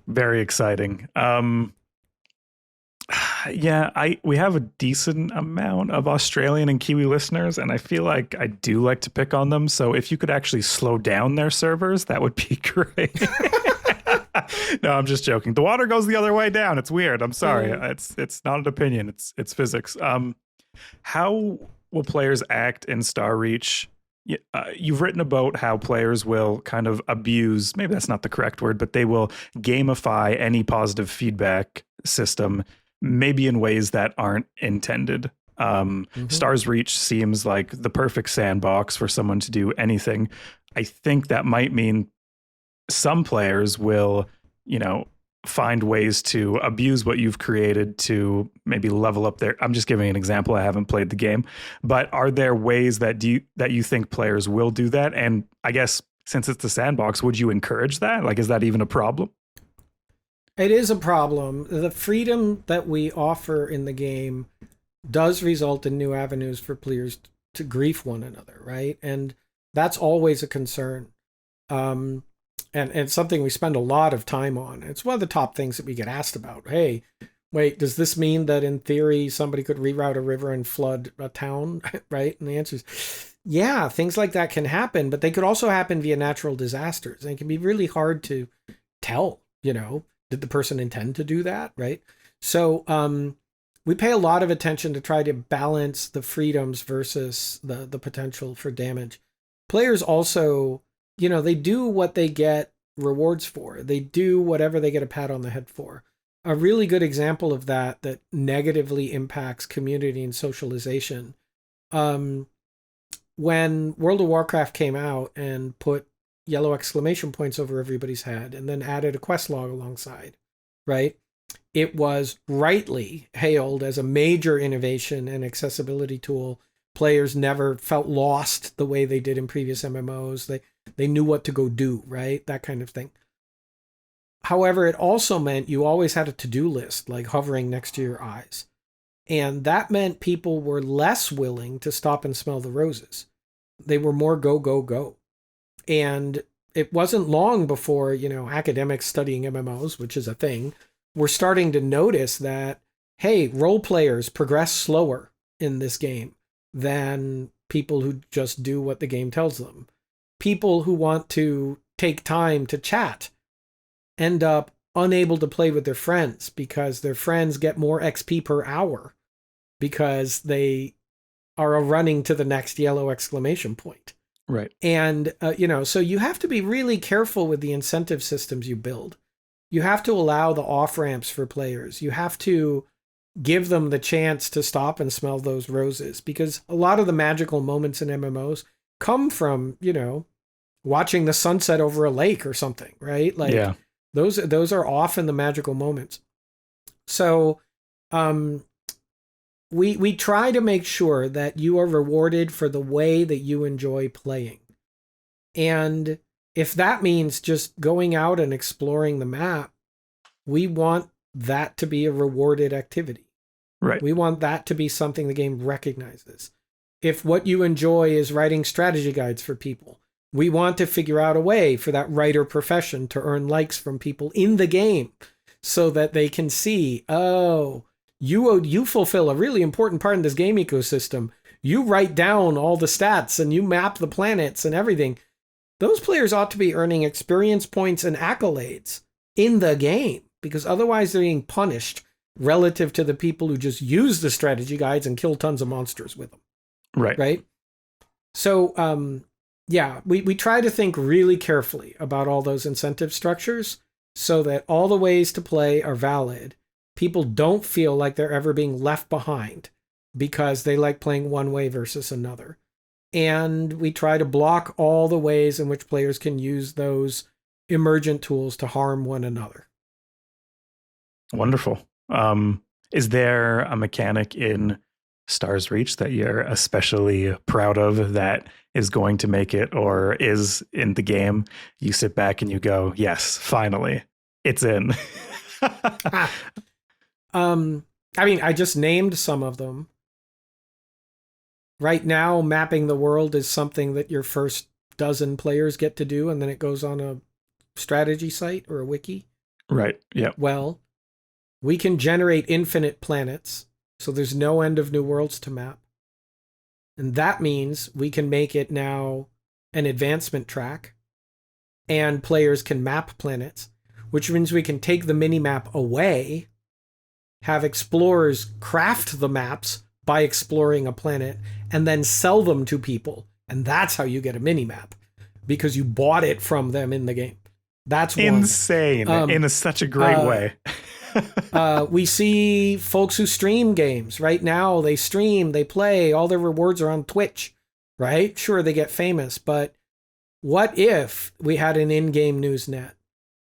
Very exciting. We have a decent amount of Australian and Kiwi listeners, and I feel like I do like to pick on them. So if you could actually slow down their servers, that would be great. No, I'm just joking. The water goes the other way down. It's weird. I'm sorry. It's not an opinion. It's physics. How will players act in Star Reach? You've written about how players will kind of abuse, maybe that's not the correct word, but they will gamify any positive feedback system, maybe in ways that aren't intended. Star's Reach seems like the perfect sandbox for someone to do anything. I think that might mean some players will, find ways to abuse what you've created to maybe level up their. I'm just giving an example. I haven't played the game, but are there ways that you think players will do that? And I guess since it's the sandbox, would you encourage that? Like, is that even a problem? It is a problem. The freedom that we offer in the game does result in new avenues for players to grief one another, right? And that's always a concern. And it's something we spend a lot of time on. It's one of the top things that we get asked about. Hey, wait, does this mean that in theory somebody could reroute a river and flood a town, right? And the answer is, yeah, things like that can happen, but they could also happen via natural disasters. And it can be really hard to tell, did the person intend to do that, right? So we pay a lot of attention to try to balance the freedoms versus the potential for damage. Players also, they do what they get rewards for. They do whatever they get a pat on the head for. A really good example of that negatively impacts community and socialization. When World of Warcraft came out and put yellow exclamation points over everybody's head and then added a quest log alongside, right? It was rightly hailed as a major innovation and accessibility tool. Players never felt lost the way they did in previous MMOs. They knew what to go do, right? That kind of thing. However, it also meant you always had a to-do list, like hovering next to your eyes. And that meant people were less willing to stop and smell the roses. They were more go, go, go. And it wasn't long before, academics studying MMOs, which is a thing, were starting to notice that, hey, role players progress slower in this game than people who just do what the game tells them. people who want to take time to chat end up unable to play with their friends because their friends get more XP per hour because they are running to the next yellow exclamation point. Right. And, so you have to be really careful with the incentive systems you build. You have to allow the off-ramps for players. You have to give them the chance to stop and smell those roses, because a lot of the magical moments in MMOs come from, watching the sunset over a lake or something, right? Like, yeah. those are often the magical moments. So, we try to make sure that you are rewarded for the way that you enjoy playing. And if that means just going out and exploring the map, we want that to be a rewarded activity. Right. We want that to be something the game recognizes. If what you enjoy is writing strategy guides for people, we want to figure out a way for that writer profession to earn likes from people in the game so that they can see, oh, you fulfill a really important part in this game ecosystem. You write down all the stats and you map the planets and everything. Those players ought to be earning experience points and accolades in the game, because otherwise they're being punished relative to the people who just use the strategy guides and kill tons of monsters with them. Right. Right. So, we try to think really carefully about all those incentive structures so that all the ways to play are valid. People don't feel like they're ever being left behind because they like playing one way versus another. And we try to block all the ways in which players can use those emergent tools to harm one another. Wonderful. Is there a mechanic in Star's Reach that you're especially proud of that is going to make it, or is in the game you sit back and you go, yes, finally, it's in? I just named some of them. Right now, mapping the world is something that your first dozen players get to do, and then it goes on a strategy site or a wiki. Right. Yeah. Well, we can generate infinite planets, so there's no end of new worlds to map. And that means we can make it now an advancement track, and players can map planets, which means we can take the mini-map away, have explorers craft the maps by exploring a planet, and then sell them to people. And that's how you get a mini-map, because you bought it from them in the game. That's one. Insane in such a great way. We see folks who stream games. Right now, they stream, they play, all their rewards are on Twitch, right? Sure, they get famous, but what if we had an in-game news net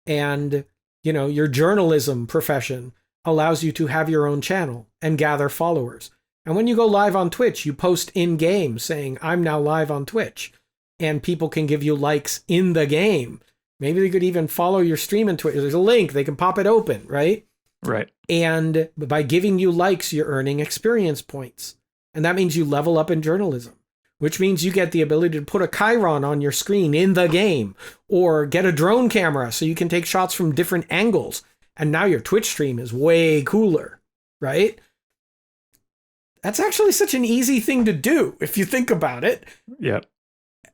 and, your journalism profession allows you to have your own channel and gather followers. And when you go live on Twitch, you post in-game saying, I'm now live on Twitch, and people can give you likes in the game. Maybe they could even follow your stream on Twitch. There's a link, they can pop it open, right? Right. And by giving you likes, you're earning experience points. And that means you level up in journalism, which means you get the ability to put a Chiron on your screen in the game, or get a drone camera so you can take shots from different angles. And now your Twitch stream is way cooler, right? That's actually such an easy thing to do if you think about it. Yeah.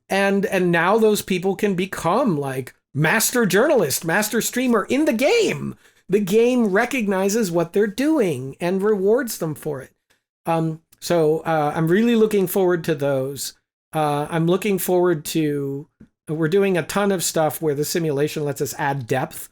And now those people can become like master journalist, master streamer in the game. The game recognizes what they're doing and rewards them for it. So I'm really looking forward to those. I'm looking forward to, we're doing a ton of stuff where the simulation lets us add depth.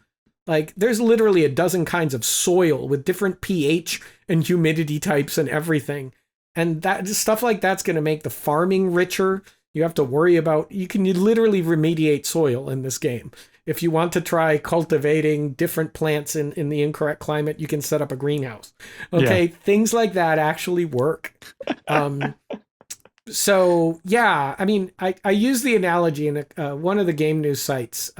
Like, there's literally a dozen kinds of soil with different pH and humidity types and everything. And that stuff like that's going to make the farming richer. You have to worry about, you can literally remediate soil in this game. If you want to try cultivating different plants in the incorrect climate, you can set up a greenhouse. Okay, yeah. Things like that actually work. So, yeah, I mean, I use the analogy in one of the game news sites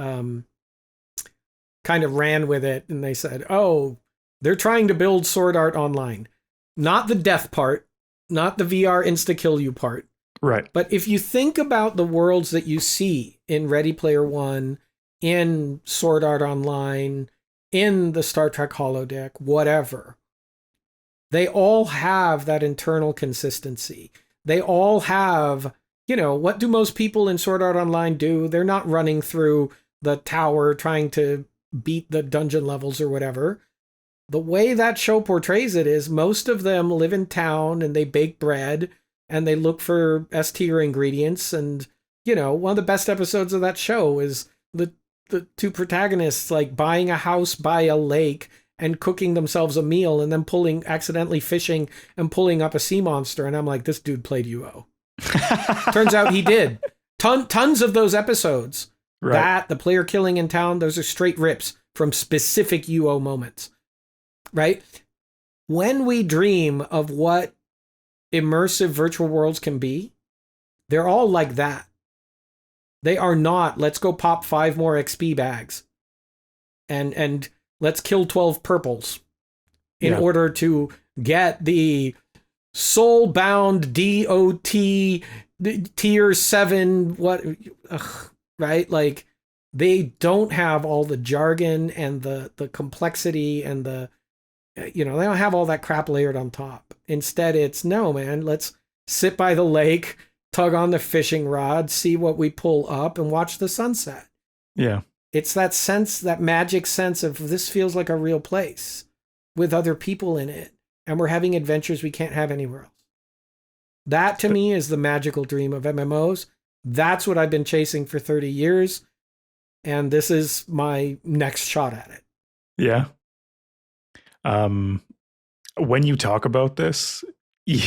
kind of ran with it, and they said, oh, they're trying to build Sword Art Online. Not the death part, not the VR insta-kill you part. Right. But if you think about the worlds that you see in Ready Player One, in Sword Art Online, in the Star Trek holodeck, whatever, they all have that internal consistency. They all have what do most people in Sword Art Online do? They're not running through the tower trying to beat the dungeon levels or whatever. The way that show portrays it is most of them live in town and they bake bread and they look for S tier ingredients. And, one of the best episodes of that show is the two protagonists like buying a house by a lake and cooking themselves a meal and then accidentally fishing and pulling up a sea monster. And I'm like, this dude played UO. Turns out he did. Tons of those episodes. Right. That, the player killing in town, those are straight rips from specific UO moments. Right? When we dream of what immersive virtual worlds can be, they're all like that. They are not, let's go pop 5 more XP bags and let's kill 12 purples in order to get the soul-bound DOT tier 7 right? Like, they don't have all the jargon and the complexity and they don't have all that crap layered on top. Instead, it's, no, man, let's sit by the lake, tug on the fishing rod, see what we pull up, and watch the sunset. Yeah. It's that sense, that magic sense of this feels like a real place with other people in it, and we're having adventures we can't have anywhere else. That, to me, is the magical dream of MMOs. That's what I've been chasing for 30 years, and this is my next shot at it. Yeah. When you talk about this, your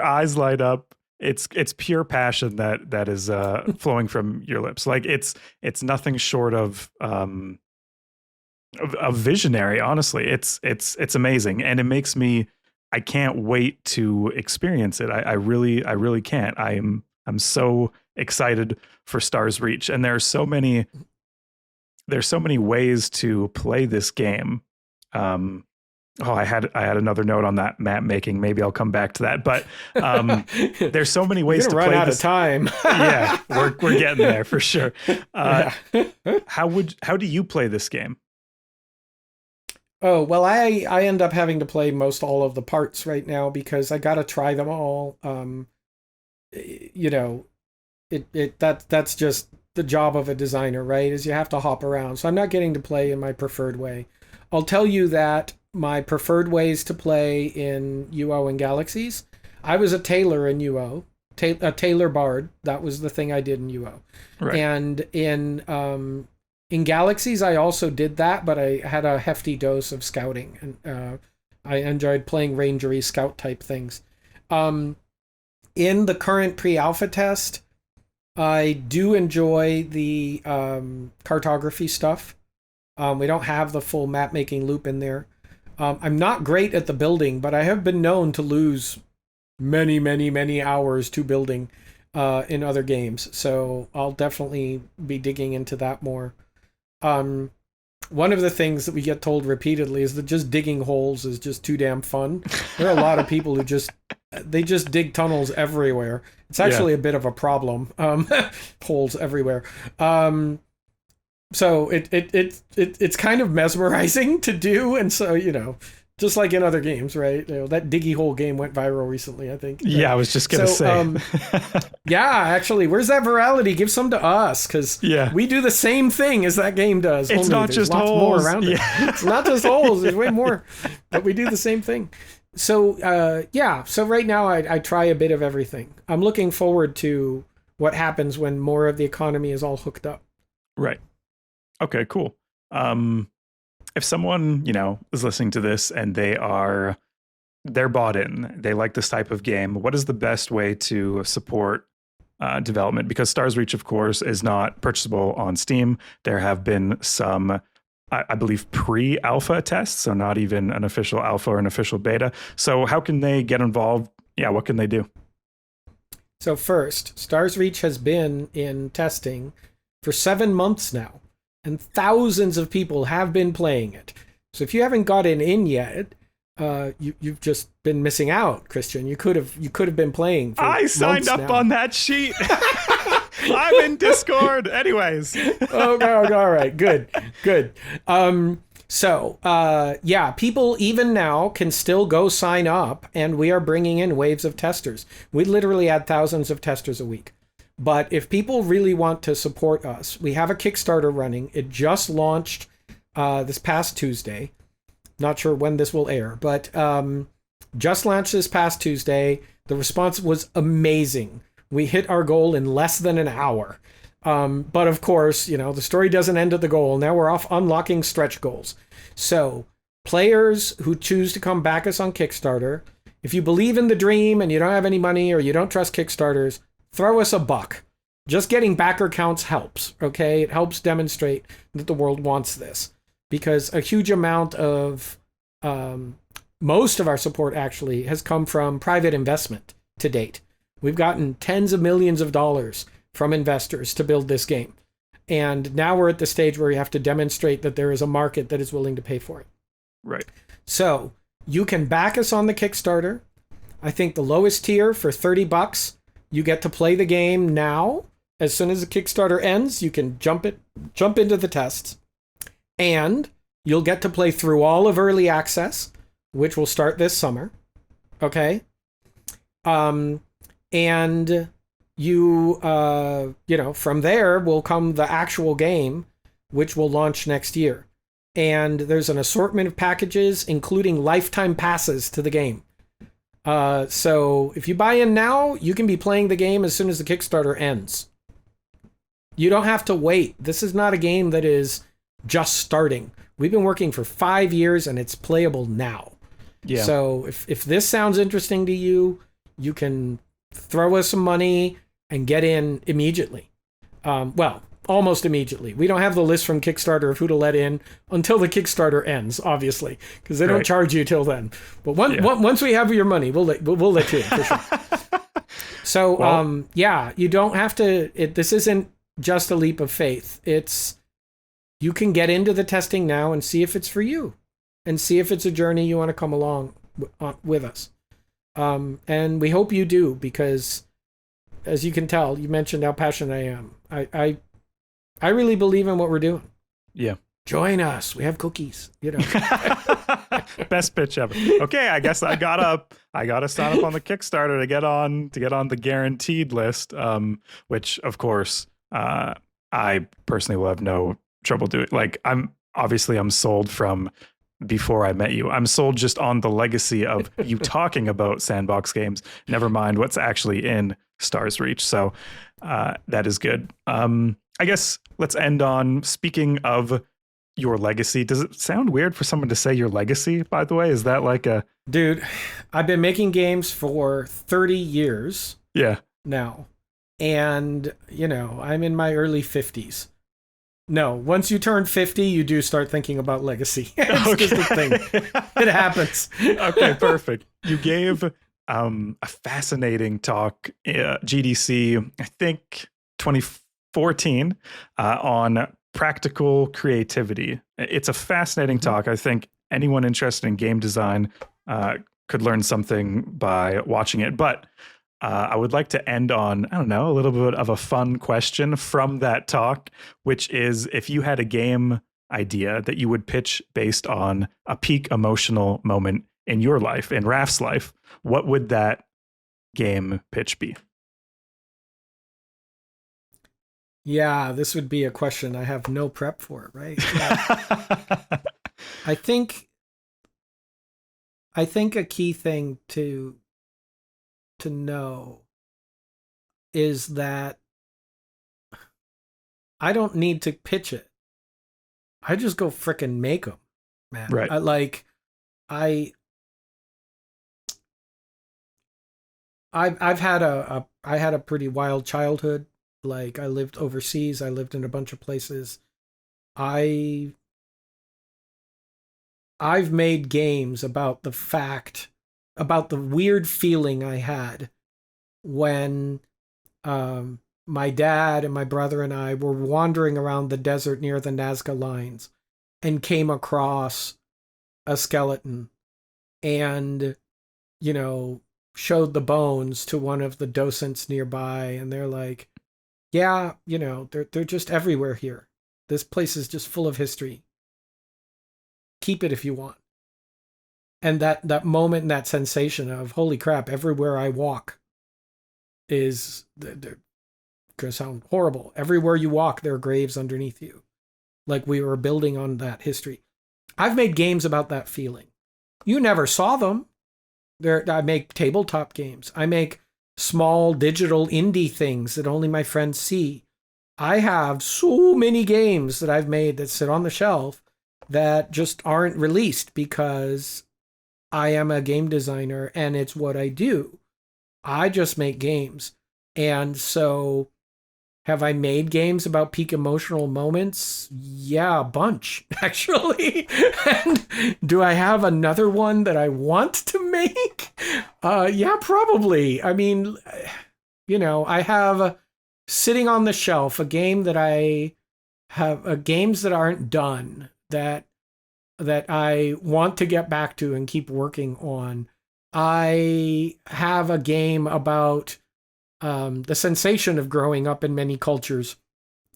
eyes light up. It's pure passion that is flowing from your lips. Like it's nothing short of visionary. Honestly, it's amazing, and it makes me. I can't wait to experience it. I really can't. I'm so excited for Star's Reach, and there's so many ways to play this game. I had another note on that map making. Maybe I'll come back to that. But there's so many ways to play this. Run out of time. Yeah, we're getting there for sure. How do you play this game? Oh, well, I end up having to play most all of the parts right now because I got to try them all. That's just the job of a designer, right? Is you have to hop around. So I'm not getting to play in my preferred way. I'll tell you that my preferred ways to play in UO and Galaxies, I was a tailor in UO, a tailor bard. That was the thing I did in UO. Right. And in Galaxies, I also did that, but I had a hefty dose of scouting, and I enjoyed playing rangery scout type things. In the current pre-alpha test, I do enjoy the cartography stuff. We don't have the full map making loop in there. I'm not great at the building, but I have been known to lose many, many, many hours to building in other games. So I'll definitely be digging into that more. One of the things that we get told repeatedly is that just digging holes is just too damn fun. There are a lot of people who just dig tunnels everywhere. It's actually a bit of a problem. Holes everywhere. So it's kind of mesmerizing to do, and so just like in other games, right? That diggy hole game went viral recently, I think. Yeah, I was just gonna say. Yeah, actually, where's that virality? Give some to us, because we do the same thing as that game does. It's not just holes. More around it. It's not just holes. There's way more, but we do the same thing. So So right now I try a bit of everything. I'm looking forward to what happens when more of the economy is all hooked up. Right. Okay. Cool. If someone, is listening to this and they're bought in, they like this type of game, what is the best way to support development? Because Star's Reach, of course, is not purchasable on Steam. There have been some, I believe, pre-alpha tests, so not even an official alpha or an official beta. So how can they get involved? Yeah, what can they do? So first, Star's Reach has been in testing for 7 months now. And thousands of people have been playing it. So if you haven't gotten in yet, you've just been missing out, Christian. You could have been playing. I signed up on that sheet. I'm in Discord. Anyways. Okay, all right, good. So, yeah, people even now can still go sign up, and we are bringing in waves of testers. We literally add thousands of testers a week. But if people really want to support us, we have a Kickstarter running. It just launched this past Tuesday. Not sure when this will air, but just launched this past Tuesday. The response was amazing. We hit our goal in less than an hour. But of course, the story doesn't end at the goal. Now we're off unlocking stretch goals. So players who choose to come back us on Kickstarter, if you believe in the dream and you don't have any money or you don't trust Kickstarters, throw us a buck. Just getting backer counts helps, okay? It helps demonstrate that the world wants this, because a huge amount of, most of our support actually has come from private investment to date. We've gotten tens of millions of dollars from investors to build this game. And now we're at the stage where we have to demonstrate that there is a market that is willing to pay for it. Right. So you can back us on the Kickstarter. I think the lowest tier for $30, you get to play the game now. As soon as the Kickstarter ends, you can jump into the tests. And you'll get to play through all of early access, which will start this summer. Okay? And you from there will come the actual game, which will launch next year. And there's an assortment of packages, including lifetime passes to the game. So if you buy in now, you can be playing the game as soon as the Kickstarter ends. You don't have to wait. This is not a game that is just starting. We've been working for 5 years and it's playable now. Yeah. So if this sounds interesting to you, you can throw us some money and get in immediately. Well, almost immediately. We don't have the list from Kickstarter of who to let in until the Kickstarter ends, obviously, because they don't charge you till then. But once we have your money, we'll let you in for sure. So, you don't have to. This isn't just a leap of faith. You can get into the testing now and see if it's for you, and see if it's a journey you want to come along with us. And we hope you do, because as you can tell, you mentioned how passionate I am. I really believe in what we're doing. Yeah. Join us. We have cookies, Best pitch ever. Okay, I guess I gotta sign up on the Kickstarter to get on the guaranteed list. Which of course, I personally will have no trouble doing. Like, I'm sold from before I met you. I'm sold just on the legacy of you talking about Sandbox games, never mind what's actually in Star's Reach. So that is good. I guess let's end on, speaking of your legacy. Does it sound weird for someone to say your legacy, by the way? Is that like a... Dude, I've been making games for 30 years now. And, I'm in my early 50s. No, once you turn 50, you do start thinking about legacy. It's just a thing. It happens. Okay, perfect. You gave a fascinating talk, GDC, I think 2014, on practical creativity. It's a fascinating talk. I think anyone interested in game design could learn something by watching it. But I would like to end on, I don't know, a little bit of a fun question from that talk, which is, if you had a game idea that you would pitch based on a peak emotional moment in your life, in Raph's life, what would that game pitch be? Yeah, this would be a question I have no prep for, right? Yeah. I think a key thing to know is that I don't need to pitch it. I just go frickin' make them, man. Right. I had a pretty wild childhood. Like, I lived overseas. I lived in a bunch of places. I've made games about the weird feeling I had when my dad and my brother and I were wandering around the desert near the Nazca lines and came across a skeleton and, showed the bones to one of the docents nearby. And they're like, yeah, they're just everywhere here. This place is just full of history. Keep it if you want. And that moment and that sensation of, holy crap, everywhere I walk is, they're going to sound horrible. Everywhere you walk, there are graves underneath you. Like we were building on that history. I've made games about that feeling. You never saw them. I make tabletop games. I make small digital indie things that only my friends see. I have so many games that I've made that sit on the shelf that just aren't released because I am a game designer and it's what I do. I just make games. And so have I made games about peak emotional moments? Yeah, a bunch, actually. And do I have another one that I want to make? Yeah, probably. I mean, I have sitting on the shelf a game that I have, games that aren't done that I want to get back to and keep working on. I have a game about the sensation of growing up in many cultures.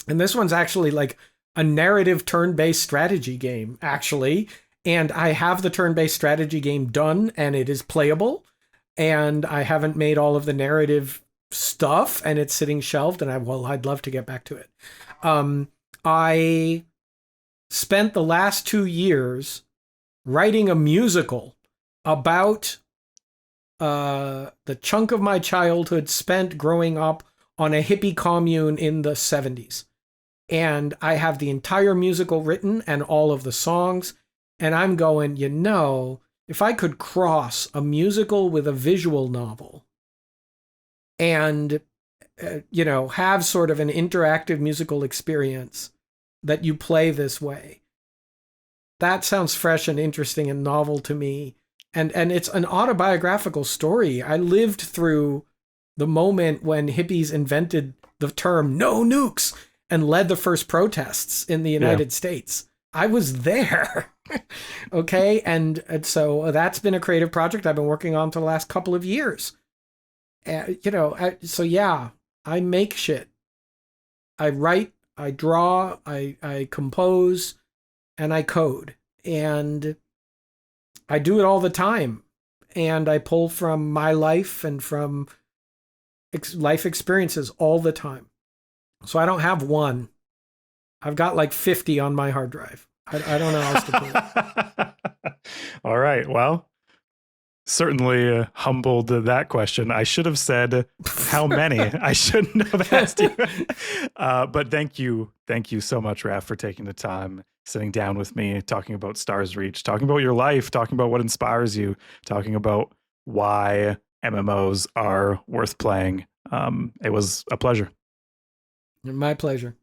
And this one's actually like a narrative turn-based strategy game, actually. And I have the turn-based strategy game done and it is playable. And I haven't made all of the narrative stuff and it's sitting shelved and I'd love to get back to it. I spent the last 2 years writing a musical about the chunk of my childhood spent growing up on a hippie commune in the 70s. And I have the entire musical written and all of the songs. And I'm going, if I could cross a musical with a visual novel and, have sort of an interactive musical experience that you play this way, that sounds fresh and interesting and novel to me. And it's an autobiographical story. I lived through the moment when hippies invented the term no nukes and led the first protests in the United States. I was there. Okay. And so that's been a creative project I've been working on for the last couple of years. I make shit. I write, I draw, I compose, and I code. And I do it all the time. And I pull from my life and from life experiences all the time. So I don't have one. I've got like 50 on my hard drive. I don't know how else to put it. All right. Well, certainly humbled that question. I should have said how many. I shouldn't have asked you. But thank you. Thank you so much, Raph, for taking the time, sitting down with me, talking about Stars Reach, talking about your life, talking about what inspires you, talking about why MMOs are worth playing. It was a pleasure. My pleasure.